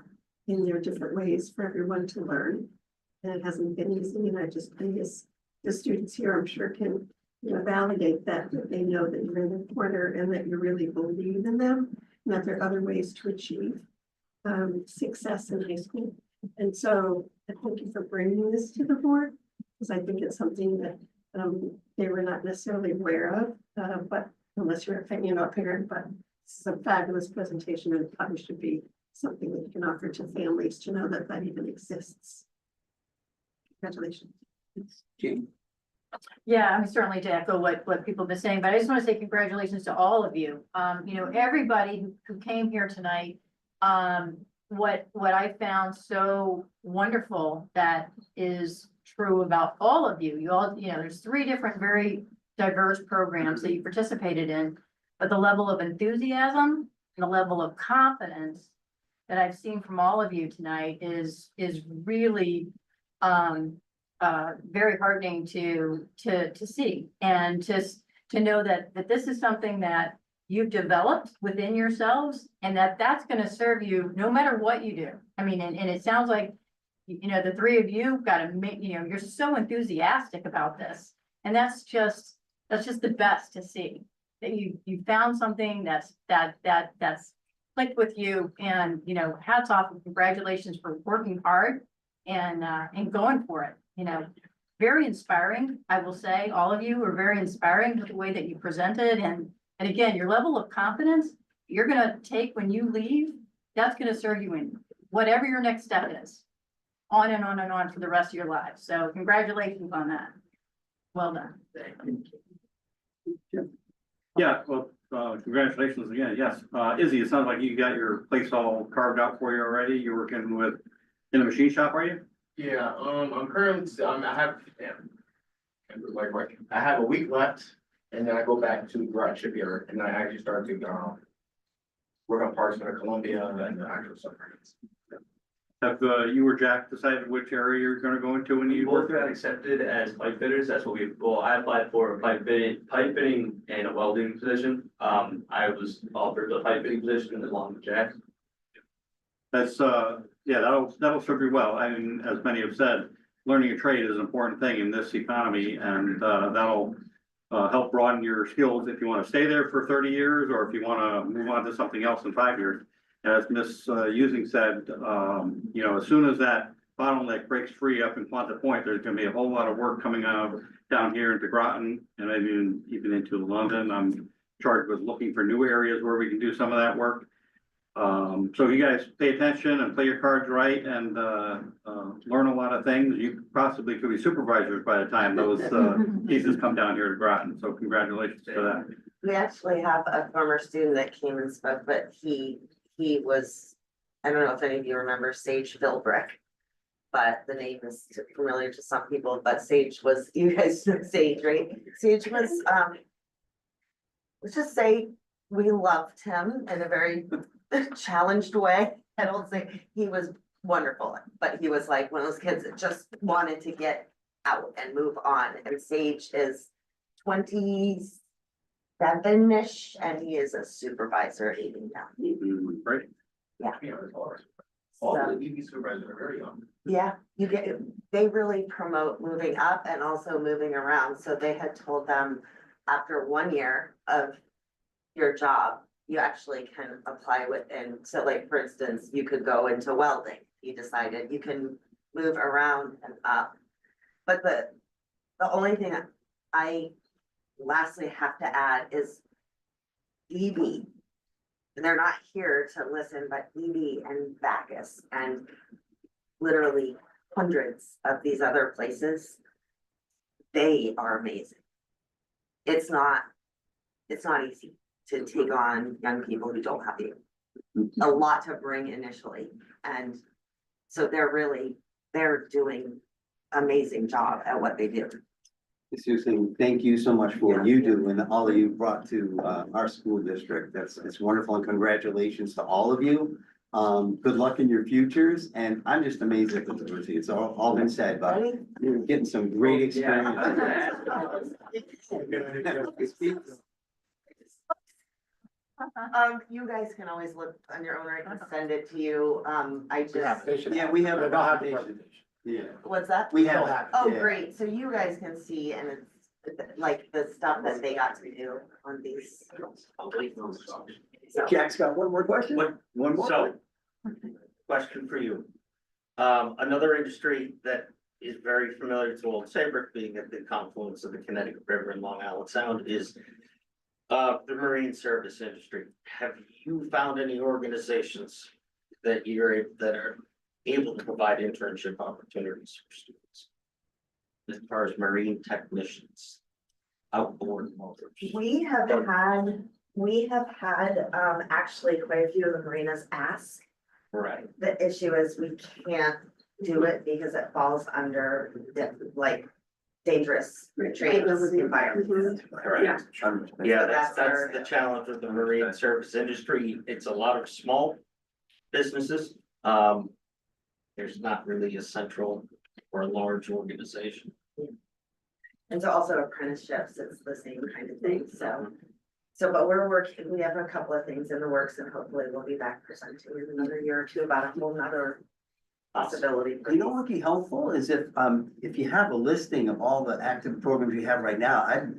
in your different ways for everyone to learn. And it hasn't been easy, and I just think as the students here, I'm sure can, you know, validate that they know that you're in the corner and that you really believe in them, and that there are other ways to achieve success in high school. And so I thank you for bringing this to the board, because I think it's something that they were not necessarily aware of, but unless you're a parent, but it's a fabulous presentation, and it probably should be something that you can offer to families to know that that even exists. Congratulations. Jane? Yeah, I'm certainly to echo what people have been saying, but I just want to say congratulations to all of you. You know, everybody who came here tonight. What I found so wonderful that is true about all of you. You all, you know, there's 3 different very diverse programs that you participated in, but the level of enthusiasm and the level of confidence that I've seen from all of you tonight is really very heartening to see, and to know that this is something that you've developed within yourselves, and that's going to serve you no matter what you do. I mean, and it sounds like, you know, the 3 of you got to make, you know, you're so enthusiastic about this, and that's just the best to see that you found something that's clicked with you, and, you know, hats off and congratulations for working hard and going for it. You know, very inspiring. I will say all of you are very inspiring with the way that you presented, and again, your level of confidence you're gonna take when you leave, that's gonna serve you in whatever your next step is. On and on and on for the rest of your lives. So congratulations on that. Well done. Yeah, well, congratulations again. Yes, Izzy, it sounds like you got your place all carved out for you already. You're working in the machine shop, are you? Yeah, I'm currently, I have a week left, and then I go back to garage shipyard, and I actually start to, work on parts for Columbia and the actual submarines. Have you or Jack decided which area you're gonna go into when We you both work? got accepted as pipe fitters, that's what I applied for a pipe fitting and a welding position. I was offered the pipe fitting position along with Jack. That's, yeah, that'll serve you well. I mean, as many have said, learning a trade is an important thing in this economy, and that'll help broaden your skills if you want to stay there for 30 years, or if you want to move on to something else in 5 years. As Ms. Using said, you know, as soon as that bottleneck breaks free up in Quonset Point, there's going to be a whole lot of work coming out down here into Groton, and maybe even into London. I'm charged with looking for new areas where we can do some of that work. So if you guys pay attention and play your cards right and, learn a lot of things, you possibly could be supervisors by the time those, pieces come down here to Groton. So congratulations to that. We actually have a former student that came and spoke, but he was, I don't know if any of you remember Sage Philbrick. But the name is familiar to some people, but Sage was, you guys know Sage, right? Sage was, let's just say, we loved him in a very challenged way. I don't say, he was wonderful, but he was like one of those kids that just wanted to get out and move on. And Sage is 27-ish, and he is a supervisor at Eaton County. Right? Yeah. All So- the EV supervisors are very young. Yeah, you get, they really promote moving up and also moving around, so they had told them after 1 year of your job, you actually can apply within, so like, for instance, you could go into welding, you decided you can move around and up. But the only thing I lastly have to add is EB. They're not here to listen, but EB and Bacchus and literally hundreds of these other places, they are amazing. It's not easy to take on young people who don't have a lot to bring initially. And so they're doing amazing job at what they do. Susan, thank you so much for what you do and all that you brought to our school district. It's wonderful, and congratulations to all of you. Good luck in your futures, and I'm just amazed at the diversity. It's all been said, but you're getting some great experience. You guys can always look on your own right and send it to you. I just, Yeah, we have a presentation. Yeah, what's that? we have. Oh, yeah. great. So you guys can see, and it's like the stuff that they got to do on these. So- Jack's got one more question? One more? So, question for you. Another industry that is very familiar to Old Saybrook, being at the confluence of the Connecticut River and Long Island Sound, is the marine service industry. Have you found any organizations that are able to provide internship opportunities for students? As far as marine technicians, outboard motors? We have had actually quite a few of the marinas ask. Right. The issue is we can't do it because it falls under like dangerous trades environments. Correct. Yeah, that's our- the challenge with the marine service industry. It's a lot of small businesses. There's not really a central or a large organization. And so also apprenticeships, it's the same kind of thing, so. So, but we're working, we have a couple of things in the works, and hopefully we'll be back presenting in another year or two about a whole nother possibility. You know what would be helpful is if you have a listing of all the active programs you have right now, I'd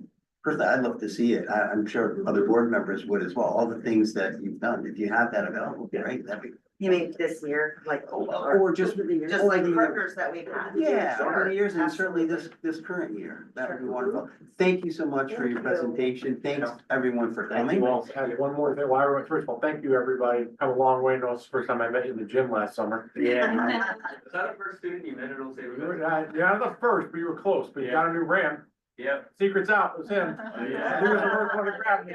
love to see it. I'm sure other board members would as well, all the things that you've done. If you have that available, right? That'd be. You mean this year, like, Or just like partners that we've had? Yeah, over Sure, the years, and certainly absolutely. this current year. That would be wonderful. Thank you so much for your presentation. Thanks everyone for Thank coming. you all. One more thing, well, first of all, thank you, everybody, come a long way, no, it's the first time I met you in the gym last summer. Yeah. Is that the first student you met at Old Saybrook? You were, yeah, the first, but you were close, but you got a new ramp, Yep. secret's out, it was him. Yeah. He was the first one to grab me.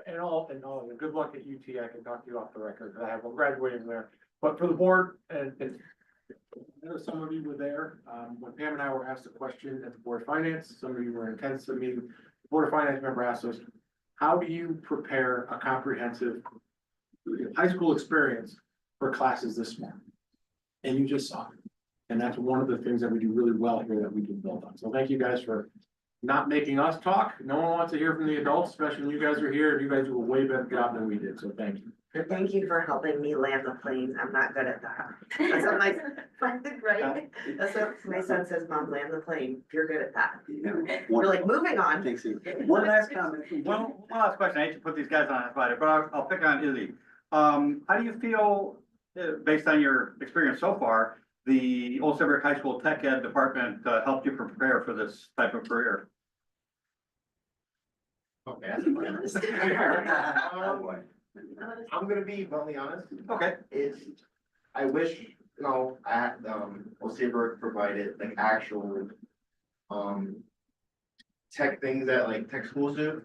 And good luck at UT, I can talk to you off the record, I have, I'm graduating there, but for the board, and I know some of you were there, when Pam and I were asked a question at the Board of Finance, some of you were in attendance to the meeting. The Board of Finance member asked us, how do you prepare a comprehensive high school experience for classes this small? And you just saw it, and that's one of the things that we do really well here that we can build on, so thank you guys for not making us talk. No one wants to hear from the adults, especially when you guys are here. You guys do a way better job than we did, so thank you. Thank you for helping me land the plane. I'm not good at that. That's what my, right? That's what my son says, Mom, land the plane. You're good at that. We're like, moving on. Thanks, Steve. One last comment. One last question. I hate to put these guys on the spot, but I'll pick on Izzy. How do you feel, based on your experience so far, the Old Saybrook High School Tech Ed department helped you prepare for this type of career? Okay. I'm gonna be bluntly honest. Okay. I wish, I had, Osabor provided like actual, tech things that like tech schools do.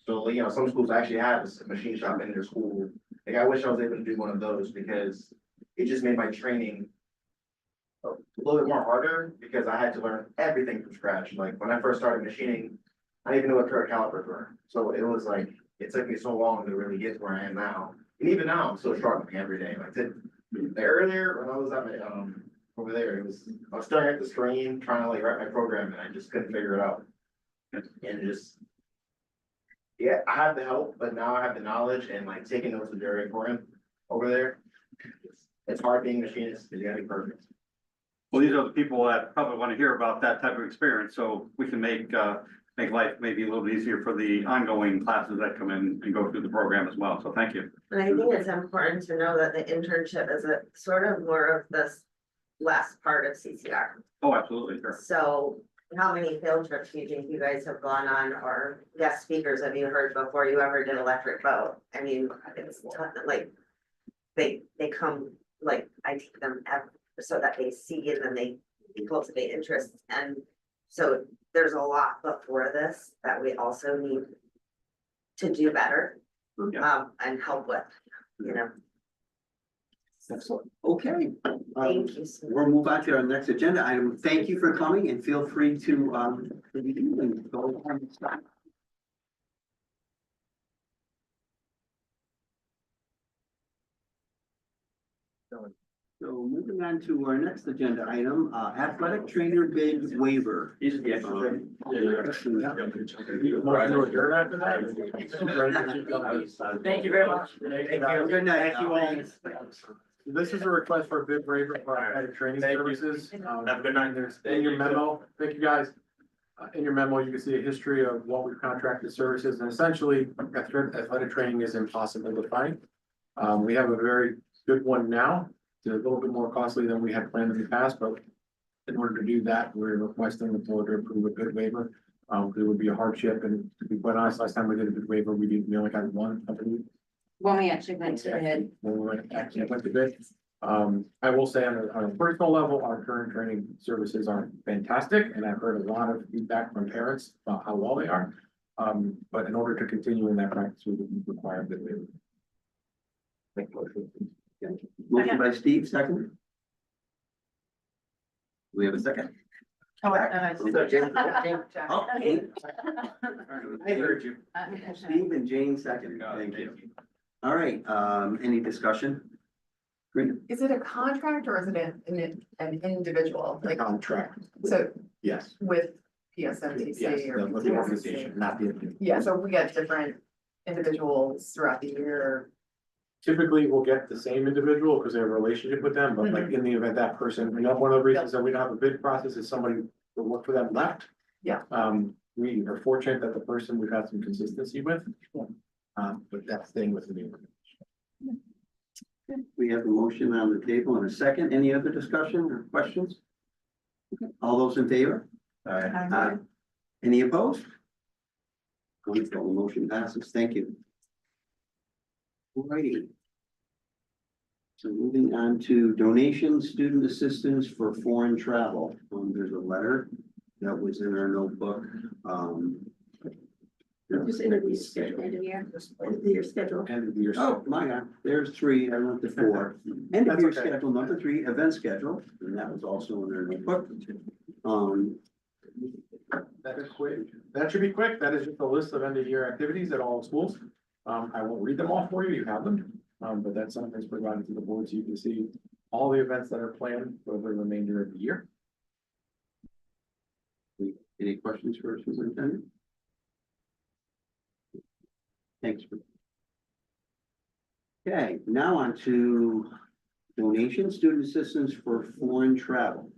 So, some schools actually have a machine shop in their school. Like, I wish I was able to do one of those because it just made my training a little bit more harder because I had to learn everything from scratch. Like, when I first started machining, I didn't even know what current calipers were. So it was like, it took me so long to really get to where I am now. And even now, I'm still sharpening every day. Earlier, when I was at my, over there, I was staring at the screen, trying to like write my program and I just couldn't figure it out. And yeah, I have the help, but now I have the knowledge and like taking notes is very important over there. It's hard being a machinist, because you gotta be perfect. Well, these are the people that probably want to hear about that type of experience, so we can make life maybe a little easier for the ongoing classes that come in and go through the program as well, so thank you. And I think it's important to know that the internship is a sort of more of this last part of CCR. Oh, absolutely, sure. So how many field trips do you think you guys have gone on, or guest speakers have you heard before you ever did electric boat? I mean, it's like, they come, like, I take them so that they see and then they cultivate interest. And so there's a lot before this that we also need to do better, and help with, Excellent. Okay. Thank you so much. We'll move on to our next agenda item. Thank you for coming and feel free to, review and go on and stop. So moving on to our next agenda item, athletic trainer bid waiver. Thank you very much. Good night. Thank you all. This is a request for a bid waiver for athletic training services. Have a good night. There's in your memo, thank you guys. In your memo, you can see a history of what we've contracted services, and essentially athletic training is impossible to find. We have a very good one now. It's a little bit more costly than we had planned in the past, but in order to do that, we're requesting the board to approve a bid waiver. It would be a hardship, and to be quite honest, last time we did a bid waiver, we only got one, I believe. When we actually went to bid. When we went to bid. I will say on a personal level, our current training services are fantastic, and I've heard a lot of feedback from parents about how well they are. But in order to continue in that practice, we would require a bid waiver. Make a motion. Motion by Steve, second. We have a second. Oh, I heard you. Steve and Jane second. Thank you. All right, any discussion? Great. Is it a contract or is it an individual, like, Contract, so yes. with PSMTC Yes, or? the organization, not the individual. Yeah, so we get different individuals throughout the year. Typically, we'll get the same individual because they have a relationship with them, but like in the event that person, one of the reasons that we don't have a bid process is somebody who worked for them left. Yeah. We are fortunate that the person we've had some consistency with. But that's staying with the organization. We have a motion on the table and a second. Any other discussion or questions? All those in favor? Aye. Any opposed? Wonderful, the motion passes. Thank you. Alrighty. So moving on to donations, student assistance for foreign travel. There's a letter that was in our notebook. Just interview schedule, end of year schedule. End of the year. Oh, my God, there's three, I went to four. End of That's year okay. schedule, number three, event schedule, and that was also in their notebook. That is quick. That should be quick. That is just a list of end of year activities at all schools. I won't read them all for you. You have them. But that's something that's provided to the board so you can see all the events that are planned for the remainder of the year. Any questions for our superintendent? Thanks. Okay, now on to donation, student assistance for foreign travel.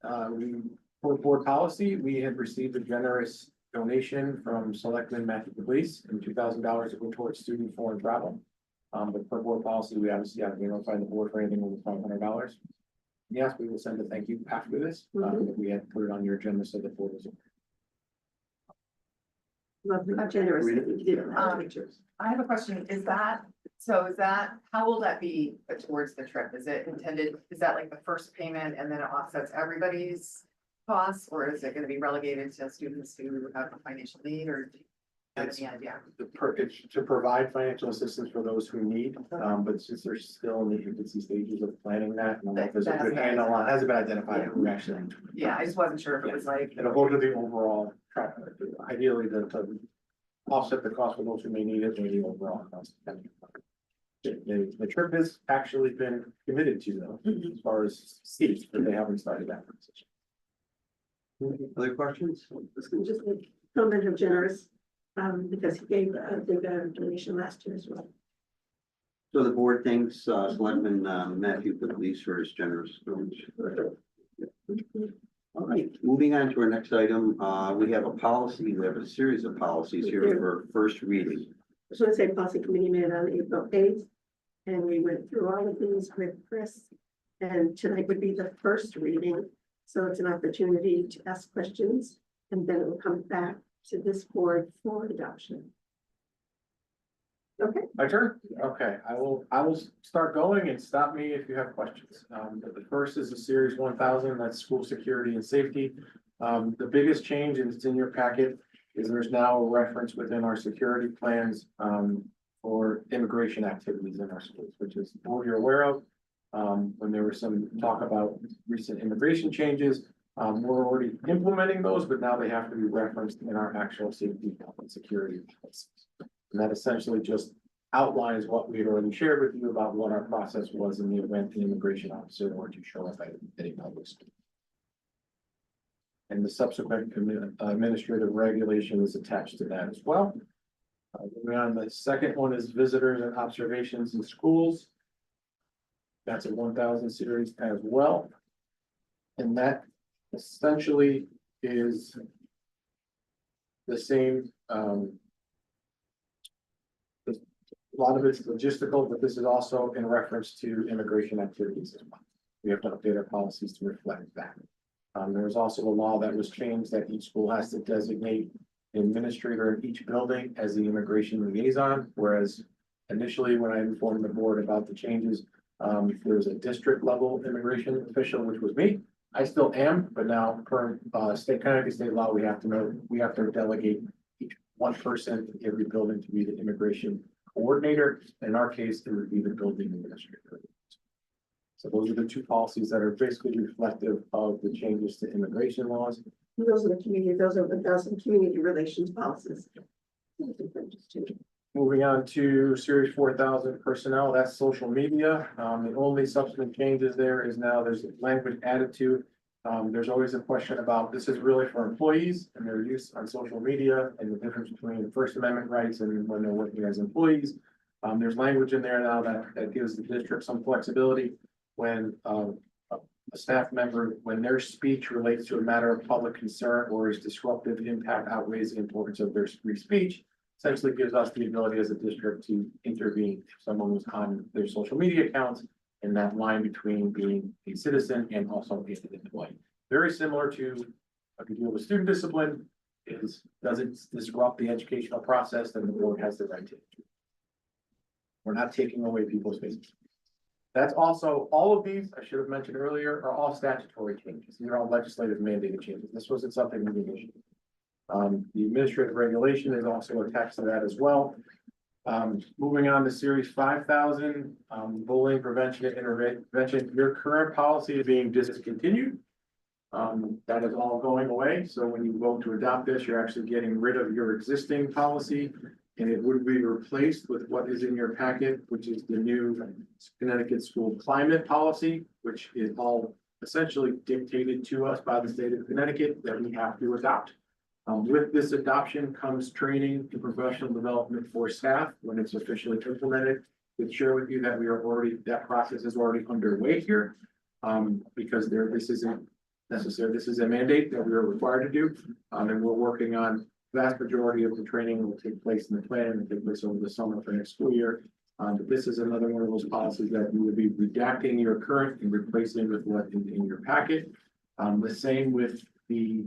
For board policy, we have received a generous donation from Selectman Matthew Police and $2,000 to go towards student foreign travel. But per board policy, we obviously have to notify the board for anything over $500. Yes, we will send a thank you after this. We had put it on your agenda so the board is. Love how generous that you did on that pictures. I have a question, is that, how will that be towards the trip? Is it intended, is that like the first payment and then it offsets everybody's costs? Or is it gonna be relegated to students who have a financial need, or do you have any idea? It's to provide financial assistance for those who need, but since they're still in the infancy stages of planning that, and there's a good handle on, hasn't been identified who actually. Yeah, I just wasn't sure if it was like. It'll go to the overall, ideally to offset the cost for those who may need it, maybe the overall cost. The trip has actually been committed to though, as far as seats, but they haven't started that conversation. Other questions? Just make comment of generous, because he gave a big donation last year as well. So the board thinks, Selectman, Matthew Pugliese for his generous donation. All right, moving on to our next item, we have a policy, we have a series of policies here for first reading. Just want to say policy committee met on April 8th, and we went through all of these with Chris. And tonight would be the first reading, so it's an opportunity to ask questions, and then it will come back to this board for adoption. Okay. My turn? Okay, I will start going and stop me if you have questions. But the first is a series 1000, that's school security and safety. The biggest change, and it's in your packet, is there's now a reference within our security plans, for immigration activities in our schools, which is all you're aware of. When there was some talk about recent immigration changes, we're already implementing those, but now they have to be referenced in our actual safety and security policies. And that essentially just outlines what we had already shared with you about what our process was in the event the immigration officer were to show up at any public school. And the subsequent administrative regulation is attached to that as well. Moving on, the second one is visitors and observations in schools. That's a 1000 series as well. And that essentially is the same, a lot of it's logistical, but this is also in reference to immigration activities as well. We have to update our policies to reflect that. There's also a law that was changed that each school has to designate an administrator in each building as the immigration liaison, whereas initially when I informed the board about the changes, there was a district level immigration official, which was me. I still am, but now per Connecticut state law, we have to delegate each one person in every building to be the immigration coordinator. In our case, it would be the building administrator. So those are the two policies that are basically reflective of the changes to immigration laws. Those are the 1000 community relations policies. Moving on to series 4000 personnel, that's social media. The only substantive changes there is now there's language added to. There's always a question about, this is really for employees and their use on social media and the difference between First Amendment rights and when they're working as employees. There's language in there now that gives the district some flexibility when a staff member, when their speech relates to a matter of public concern or is disruptive impact outweighs the importance of their free speech, essentially gives us the ability as a district to intervene if someone was on their social media accounts in that line between being a citizen and also an employee. Very similar to if you deal with student discipline, does it disrupt the educational process, then the board has the right to. We're not taking away people's spaces. That's also, all of these, I should have mentioned earlier, are all statutory changes. These are all legislative mandated changes. This wasn't something we initiated. The administrative regulation is also attached to that as well. Moving on to series 5000, bullying prevention and intervention. Your current policy is being discontinued. That is all going away. So when you vote to adopt this, you're actually getting rid of your existing policy. And it would be replaced with what is in your packet, which is the new Connecticut School Climate Policy, which is all essentially dictated to us by the state of Connecticut that we have to adopt. With this adoption comes training and professional development for staff when it's officially implemented. We'll share with you that that process is already underway here. Because this isn't necessary. This is a mandate that we are required to do. And we're working on vast majority of the training will take place in the plan and take place over the summer for next school year. But this is another one of those policies that you would be redacting your current and replacing with what in your packet. The same with the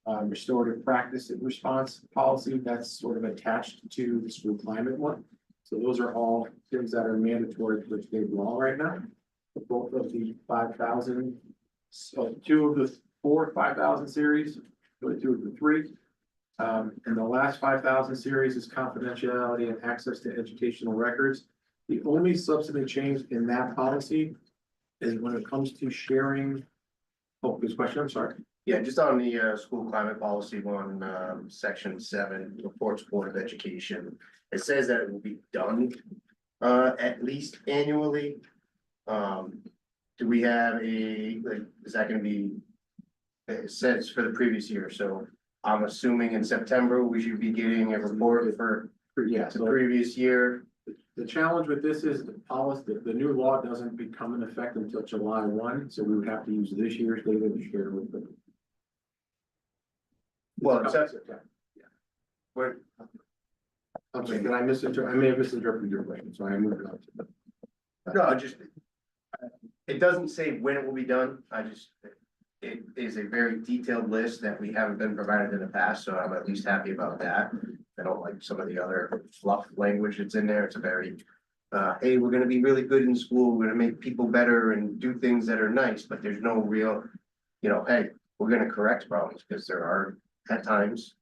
restorative practice and response policy, that's sort of attached to the school climate one. So those are all things that are mandatory for state law right now. Both of the 5,000, so 2 of the 4 5,000 series, or 2 of the 3. And the last 5,000 series is confidentiality and access to educational records. The only substantive change in that policy is when it comes to sharing. Oh, this question, I'm sorry. Yeah, just on the school climate policy one, section 7, reports Board of Education. It says that it will be done at least annually. Do we have is that gonna be? It says for the previous year, so I'm assuming in September, we should be getting a report for Yeah, the so previous year. the challenge with this is the policy, the new law doesn't become in effect until July 1, so we would have to use this year's data to share with them. Well, it says, Where? I'm sorry, did I misinterpret? I may have misinterpreted your question, so I moved on to the. no, it doesn't say when it will be done. It is a very detailed list that we haven't been provided in the past, so I'm at least happy about that. I don't like some of the other fluff language that's in there. It's a very, hey, we're gonna be really good in school, we're gonna make people better and do things that are nice, but there's no real, hey, we're gonna correct problems, because there are at times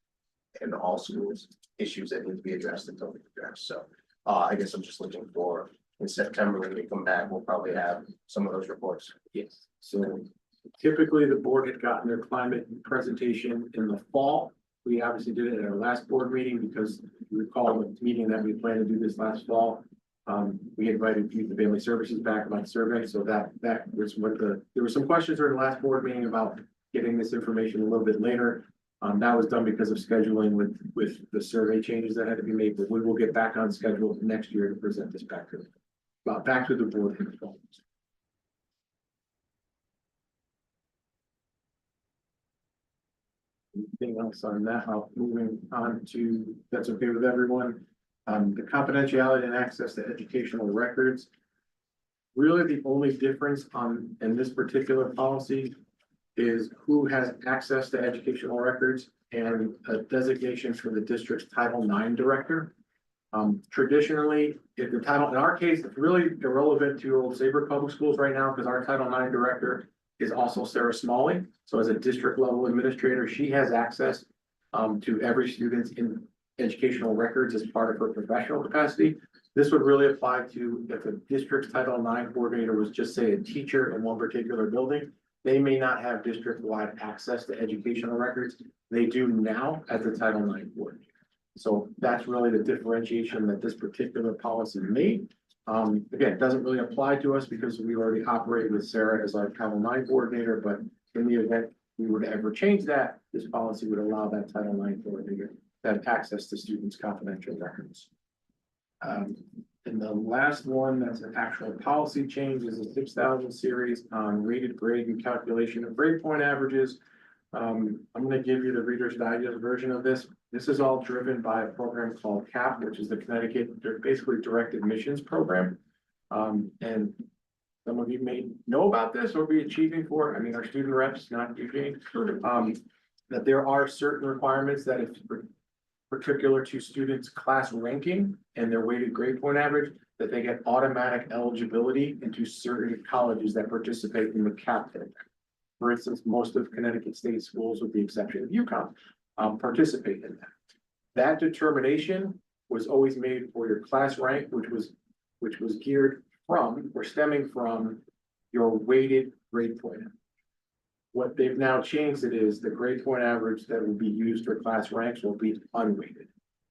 in all schools, issues that need to be addressed and don't be addressed. So, I guess I'm just looking for, in September, when we come back, we'll probably have some of those reports. Yes, so typically the board had gotten their climate presentation in the fall. We obviously did it at our last board meeting because if you recall the meeting that we planned to do this last fall. We invited Youth and Family Services back about the survey, so that was what there were some questions during the last board meeting about getting this information a little bit later. That was done because of scheduling with the survey changes that had to be made, but we will get back on schedule next year to present this back to the board in the fall. Anything else on that? Moving on to, that's okay with everyone. The confidentiality and access to educational records. Really, the only difference in this particular policy is who has access to educational records and a designation for the district's Title IX director. Traditionally, if the title, in our case, it's really irrelevant to Old Saybrook Public Schools right now, because our Title IX director is also Sarah Smalley. So as a district level administrator, she has access to every student's in educational records as part of her professional capacity. This would really apply to if a district's Title IX coordinator was just, say, a teacher in one particular building. They may not have district-wide access to educational records. They do now as the Title IX coordinator. So that's really the differentiation that this particular policy made. Again, it doesn't really apply to us because we already operate with Sarah as our Title IX coordinator, but in the event we were to ever change that, this policy would allow that Title IX coordinator to have access to students' confidential records. And the last one, that's an actual policy change, is a 6,000 series on rated grade and calculation of grade point averages. I'm gonna give you the Reader's Digest version of this. This is all driven by a program called CAP, which is the Connecticut, basically Direct Admissions Program. And some of you may know about this or be achieving for it. I mean, our student reps, not Eugene, that there are certain requirements that if particular to students' class ranking and their weighted grade point average, that they get automatic eligibility into certain colleges that participate in the CAP program. For instance, most of Connecticut state schools, with the exception of UConn, participate in that. That determination was always made for your class rank, which was geared from or stemming from your weighted grade point average. What they've now changed it is the grade point average that will be used for class ranks will be unweighted.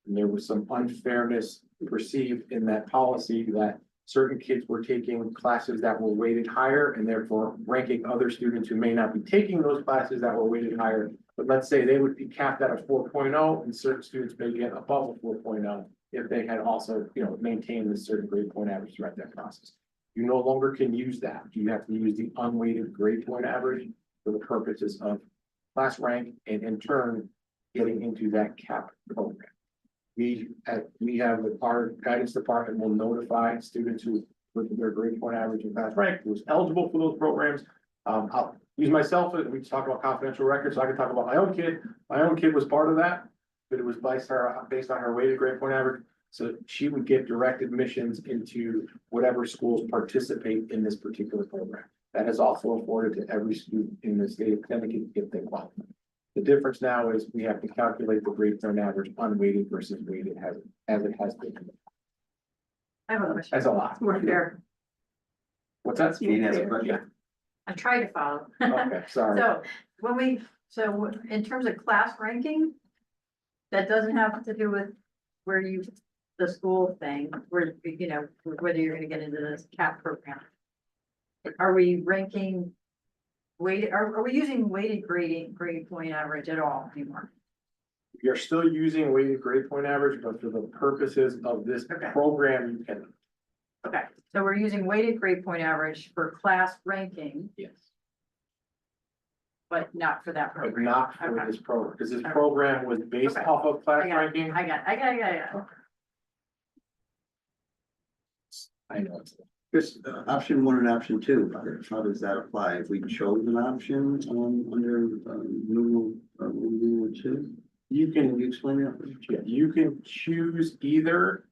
And there was some unfairness perceived in that policy that certain kids were taking classes that were weighted higher and therefore ranking other students who may not be taking those classes that were weighted higher. But let's say they would be capped at a 4.0 and certain students may get above a 4.0 if they had also, maintained a certain grade point average throughout that process. You no longer can use that. You have to use the unweighted grade point average for the purposes of class rank and in turn getting into that CAP program. We have our guidance department will notify students who with their grade point average and class rank who's eligible for those programs. use myself, we talk about confidential records, so I can talk about my own kid. My own kid was part of that, but it was based on her weighted grade point average. So she would get direct admissions into whatever schools participate in this particular program. That is also afforded to every student in the state of Connecticut if they qualify. The difference now is we have to calculate the grade point average unweighted versus weighted as it has been. I have a question. That's a lot. More fair. What's that? Jane has a question. I tried to follow. Okay, sorry. So in terms of class ranking, that doesn't have to do with where you, the school thing, where, you know, whether you're gonna get into this CAP program. Are we ranking weighted, are we using weighted grade point average at all anymore? You're still using weighted grade point average, but for the purposes of this Okay. program, you can. Okay, so we're using weighted grade point average for class ranking, Yes. but not for that But program. not for Okay. this program, because this program was based Okay. off of class I got it. ranking. I got it. I know. It's Chris, option one and option two, how does that apply? If we chose an option, under, rule two? You Can can, you explain that? yeah, you can choose either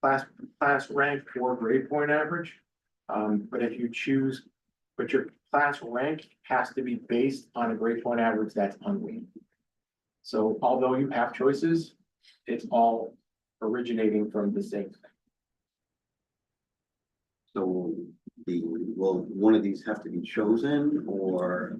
class rank or grade point average. But if you choose, but your class rank has to be based on a grade point average that's unweighted. So although you have choices, it's all originating from the same thing. So will one of these have to be chosen or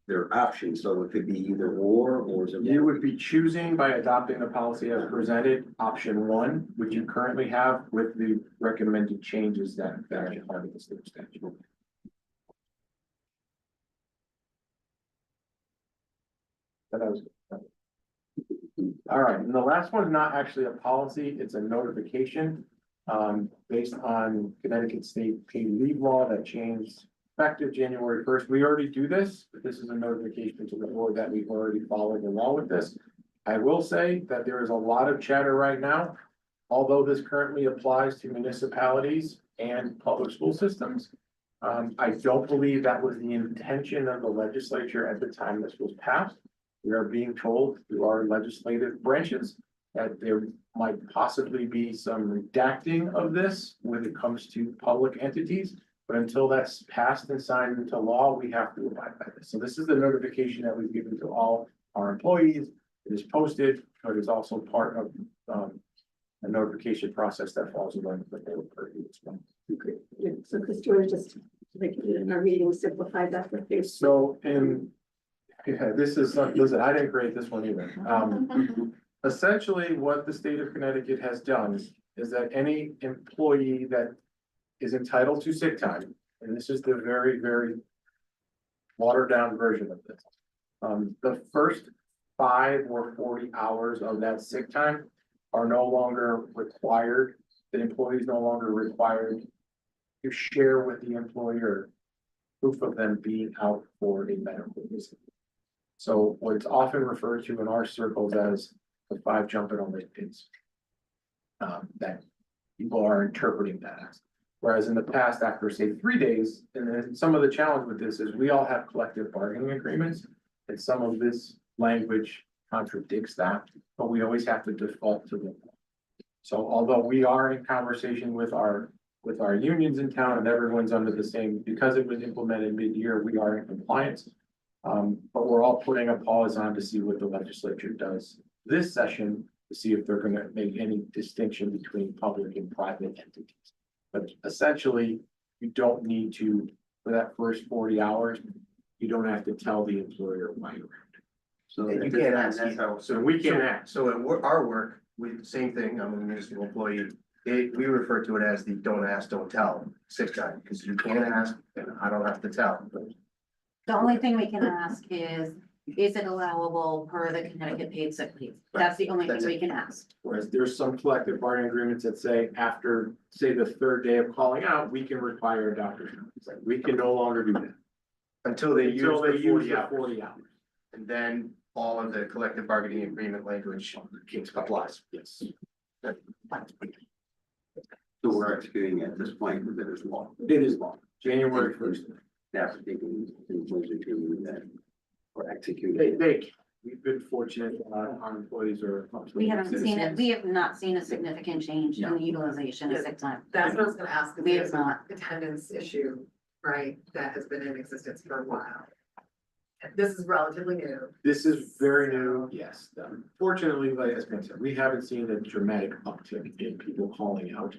there are options? So it could be either or is it? You would be choosing by adopting the policy as presented, option one, which you currently have with the recommended changes that are part of the state statute. But that was. All right, and the last one's not actually a policy, it's a notification. Based on Connecticut State paid leave law that changed effective January 1st. We already do this, but this is a notification to the board that we've already followed along with this. I will say that there is a lot of chatter right now. Although this currently applies to municipalities and public school systems. I don't believe that was the intention of the legislature at the time this was passed. We are being told through our legislative branches that there might possibly be some redacting of this when it comes to public entities. But until that's passed and signed into law, we have to abide by this. So this is the notification that we've given to all our employees. It is posted, but it's also part of a notification process that falls under the board purview as well. Okay, yeah, so Chris, do you want to just, like, in our meeting, simplify that for you? So, yeah, this is, listen, I didn't create this one either. Essentially, what the state of Connecticut has done is that any employee that is entitled to sick time, and this is the very, very watered down version of this. The first 5 or 40 hours of that sick time are no longer required. The employee is no longer required to share with the employer proof of them being out for a medical visit. So what it's often referred to in our circles as the 5 jumping on the pins. That people are interpreting that as. Whereas in the past, after say 3 days, and then some of the challenge with this is we all have collective bargaining agreements. And some of this language contradicts that, but we always have to default to them. So although we are in conversation with our unions in town and everyone's under the same, because it was implemented mid-year, we are in compliance. But we're all putting a pause on to see what the legislature does this session to see if they're gonna make any distinction between public and private entities. But essentially, you don't need to, for that first 40 hours, you don't have to tell the employer why you're out. So And you can't ask, that's how. So we can act. So at our work, we, same thing, I'm a municipal employee, we refer to it as the don't ask, don't tell sick time, because you can't ask, and I don't have to tell. The only thing we can ask is it allowable per the Connecticut paid sick leave? That's the only thing That's it. we can ask. Whereas there's some collective bargaining agreements that say after, say, the 3rd day of calling out, we can require a doctor's note. It's like, we can no longer do that. Until they use Until they the use 40 the hours. 40 hours. And then all of the collective bargaining agreement language applies. Yes. So we're executing at this point, because it is law. It is law, January 1st. staff are taking conclusion to that or executing. We've been fortunate, our employees are. We haven't seen it, we have not seen a significant change in the utilization of sick time. That's what I was gonna ask. We have not. Attendance issue, right, that has been in existence for a while. This is relatively new. This is very new, yes. Fortunately, like as mentioned, we haven't seen a dramatic uptick in people calling out.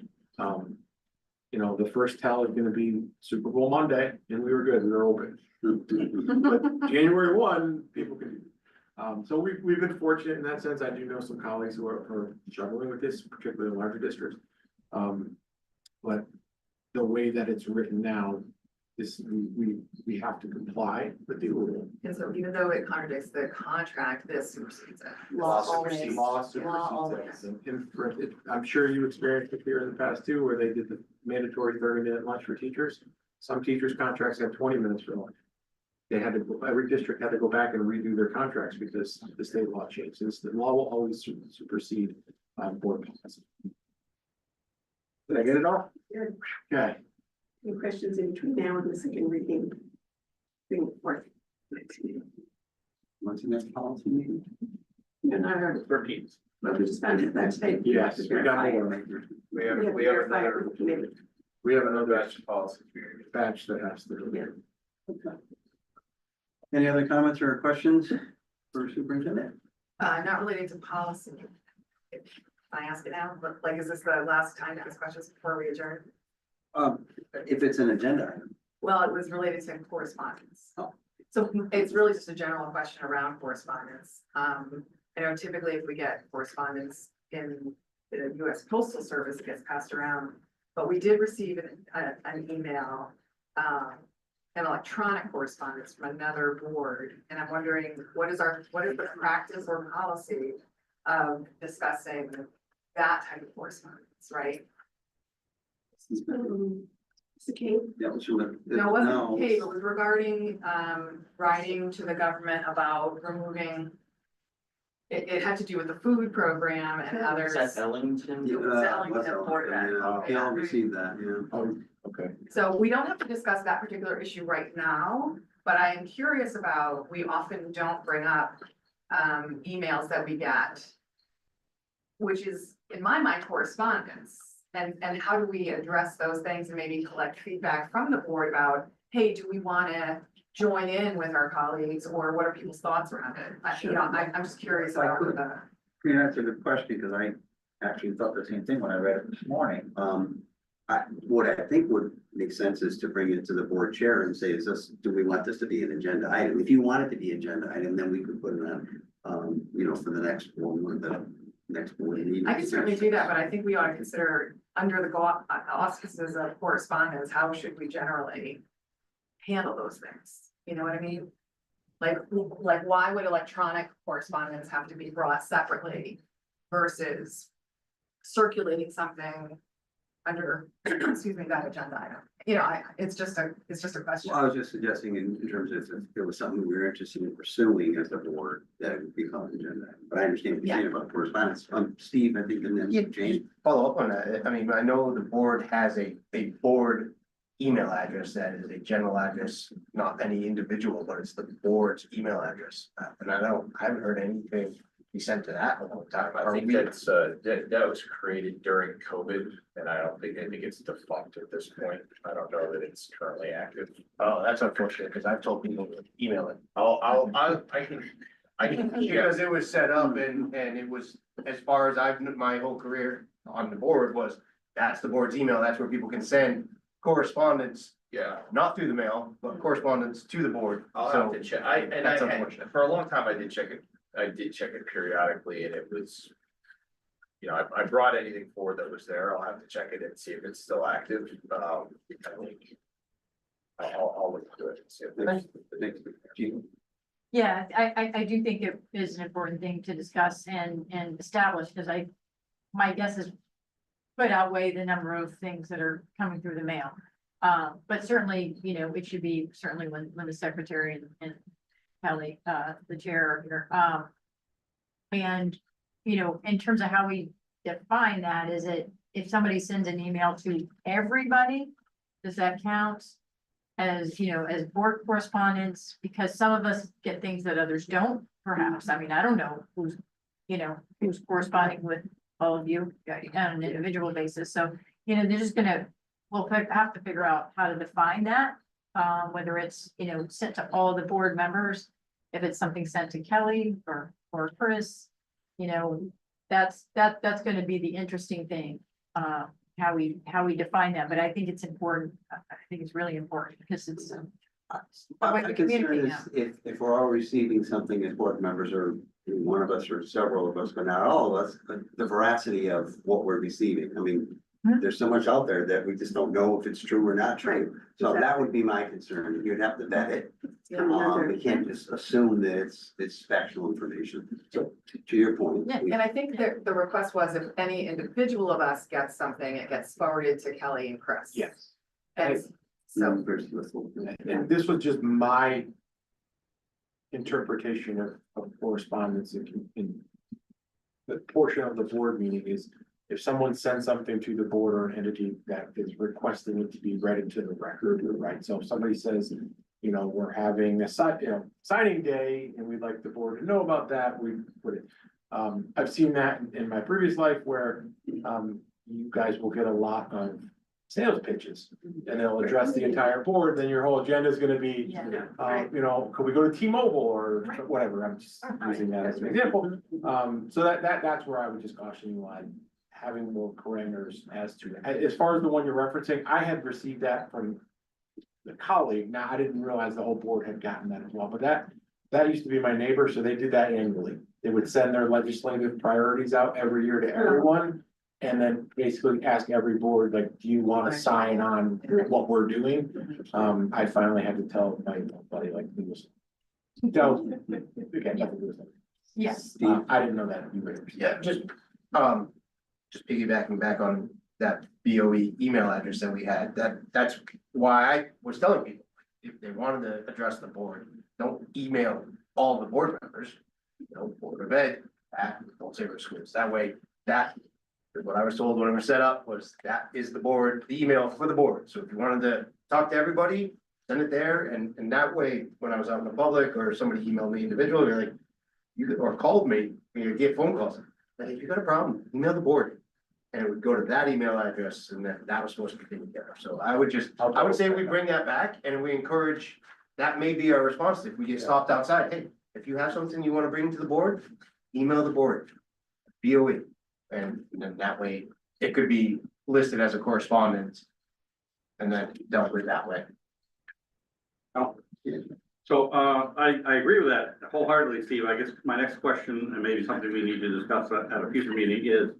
You know, the first tell is gonna be Super Bowl Monday, and we were good, we were open. But January 1, people can. So we've been fortunate in that sense. I do know some colleagues who are struggling with this, particularly in larger districts. But the way that it's written now, we have to comply with the rule. And so even though it contradicts the contract, this supersedes it. Law supersedes it. I'm sure you experienced it here in the past too, where they did the mandatory 30-minute lunch for teachers. Some teachers' contracts have 20 minutes for lunch. They had to, every district had to go back and redo their contracts because the state law changed. The law will always supersede board policy. Did I get it all? Good. Okay. Any questions in between now and the second reading? Bring it forth. What's the next policy meeting? No, not our, 13th. but we just found it that today. Yes, we got it. We We have another committee. We have another Batch policy. batch that has to. Yeah. Any other comments or questions for superintendent? Not related to policy. If I ask it now, but like, is this the last time to ask questions before we adjourn? If it's an agenda item. Well, it was related to correspondence. Oh. So it's really just a general question around correspondence. I know typically if we get correspondence in the US Postal Service, it gets passed around. But we did receive an email, an electronic correspondence from another board. And I'm wondering, what is the practice or policy of discussing that type of correspondence, right? It's okay. That was from the. No, it wasn't Kate, it was regarding, writing to the government about removing. It had to do with the food program and others. Is that Ellington? It was Ellington Board of Ed. They all received that, yeah. Oh, okay. So we don't have to discuss that particular issue right now, but I am curious about, we often don't bring up, emails that we get. Which is, in my mind, correspondence. And how do we address those things and maybe collect feedback from the board about, hey, do we wanna join in with our colleagues, or what are people's thoughts around it? I'm just curious about the. Yeah, that's a good question, because I actually thought the same thing when I read it this morning. What I think would make sense is to bring it to the board chair and say, do we want this to be an agenda item? If you want it to be an agenda item, then we could put it on, for the next one, the next board meeting. I can certainly do that, but I think we ought to consider, under the auspices of correspondence, how should we generally handle those things? You know what I mean? Like why would electronic correspondence have to be brought separately versus circulating something under, excuse me, that agenda item? It's just a question. Well, I was just suggesting in terms of if there was something we were interested in pursuing as a board, that it would become an agenda item. But I understand what you're saying about correspondence. Steve, I think, and then James. Follow up on that. I mean, I know the board has a board email address that is a general address, not any individual, but it's the board's email address. And I haven't heard anything be sent to that in a long time. I think that's, that was created during COVID, and I think it's defunct at this point. I don't know that it's currently active. Oh, that's unfortunate, because I've told people to email it. I can, Because it was set up and it was, as far as my whole career on the board was, that's the board's email, that's where people can send correspondence. Yeah. Not through the mail, but correspondence to the board. I'll have to check. That's unfortunate. For a long time, I did check it periodically, and it was. I brought anything forward that was there. I'll have to check it and see if it's still active. I think. I'll look into it and see if it's. Yeah, I do think it is an important thing to discuss and establish, because my guess is could outweigh the number of things that are coming through the mail. But certainly, it should be certainly when the secretary and Kelly, the chair are here. And, in terms of how we define that, is it, if somebody sends an email to everybody, does that count? as, you know, as board correspondence, because some of us get things that others don't, perhaps. I mean, I don't know who's, you know, who's corresponding with all of you on an individual basis. So, you know, they're just gonna, we'll have to figure out how to define that. Whether it's, you know, sent to all the board members, if it's something sent to Kelly or Chris, you know, that's gonna be the interesting thing. How we define that, but I think it's important. I think it's really important because it's. My we concern communicate is now. if we're all receiving something as board members or one of us or several of us, but not all of us, the veracity of what we're receiving. I mean, there's so much out there that we just don't know if it's true or not true. So that would be my concern. You'd have to vet it. We can't just assume that it's factual information. So to your point. Yeah, and I think that the request was if any individual of us gets something, it gets forwarded to Kelly and Chris. Yes. And so, And this was just my interpretation of correspondence in the portion of the board meeting is if someone sends something to the board or an entity that is requesting it to be read into the record, right? So if somebody says, you know, we're having a signing day and we'd like the board to know about that, we put it. I've seen that in my previous life where you guys will get a lot of sales pitches and they'll address the entire board, then your whole agenda is gonna be, you know, could we go to T-Mobile or whatever, I'm just using that as an example. So that's where I would just caution you on having more parameters as to, as far as the one you're referencing, I had received that from the colleague. Now, I didn't realize the whole board had gotten that as well, but that used to be my neighbor, so they did that annually. They would send their legislative priorities out every year to everyone. And then basically ask every board, like, do you want to sign on what we're doing? I finally had to tell my buddy, like, he was. Don't, again, nothing to do with it. Yes. I didn't know that. You were. Yeah, just piggybacking back on that BOE email address that we had, that's why I was telling people, if they wanted to address the board, don't email all the board members. You know, Board of Ed, Old Saybrook Schools, that way, what I was told when I was set up was that is the board, the email for the board, so if you wanted to talk to everybody, send it there, and that way, when I was out in the public, or somebody emailed me individually, they're like, or called me, and you get phone calls, like, if you got a problem, email the board. And it would go to that email address, and that was supposed to be taken care of, so I would say we bring that back, and we encourage, that may be our response, if we get stopped outside, hey, if you have something you wanna bring to the board, email the board, BOE. And then that way, it could be listed as a correspondence. And then dealt with that way. So, I agree with that wholeheartedly, Steve. I guess my next question, and maybe something we need to discuss at a future meeting, is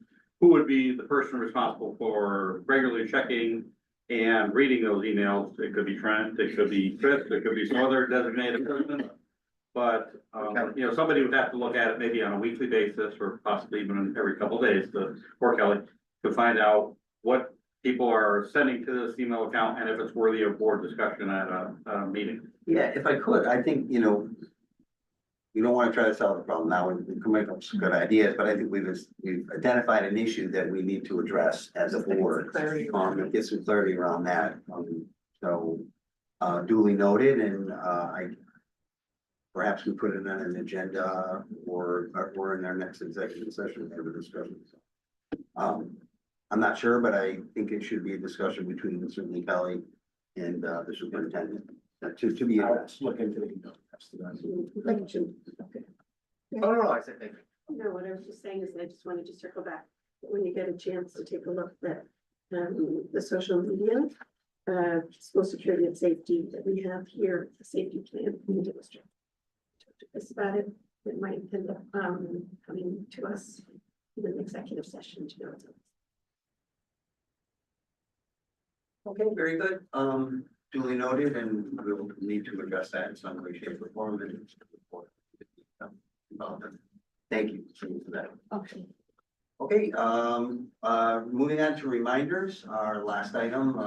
who would be the person responsible for regularly checking and reading those emails? It could be Trent, it could be Chris, it could be some other designated person. But, you know, somebody would have to look at it maybe on a weekly basis or possibly even every couple of days or Kelly, to find out what people are sending to this email account and if it's worthy of board discussion at a meeting. Yeah, if I could, I think, you know, we don't want to try to solve the problem now, we come up with some good ideas, but I think we've identified an issue that we need to address as a board. And get some clarity around that, so duly noted, and perhaps we put it on an agenda or in our next executive session to have a discussion. I'm not sure, but I think it should be a discussion between certainly Kelly and the superintendent to be addressed. Look into it. Thank you. No, I said thank you. No, what I was just saying is I just wanted to circle back, when you get a chance to take a look at the social media, school security and safety that we have here, the safety plan in the district. Talk to us about it, it might end up coming to us in an executive session to know. Okay, very good. Duly noted, and we'll need to address that in some way, shape, or form. Thank you for that. Okay. Okay, moving on to reminders, our last item,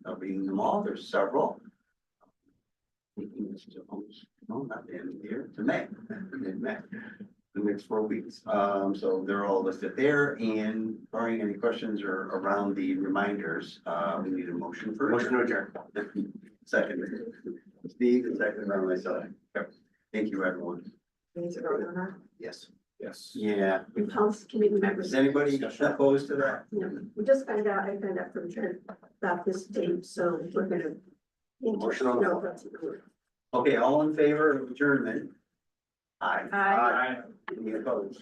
I'll read them all, there's several. No, not the end of the year, to May, mid-May, the next 4 weeks. So they're all listed there, and barring any questions or around the reminders, we need a motion for. Motion to adjourn. Second. Steve, and second by myself. Thank you, everyone. Yes. Yes. Yeah. And policy committee members. Is anybody opposed to that? No, we just found out, I found out from Trent about this date, so we're gonna. Motion on the No, floor. that's good. Okay, all in favor of adjournment? Aye. Aye. Any opposed?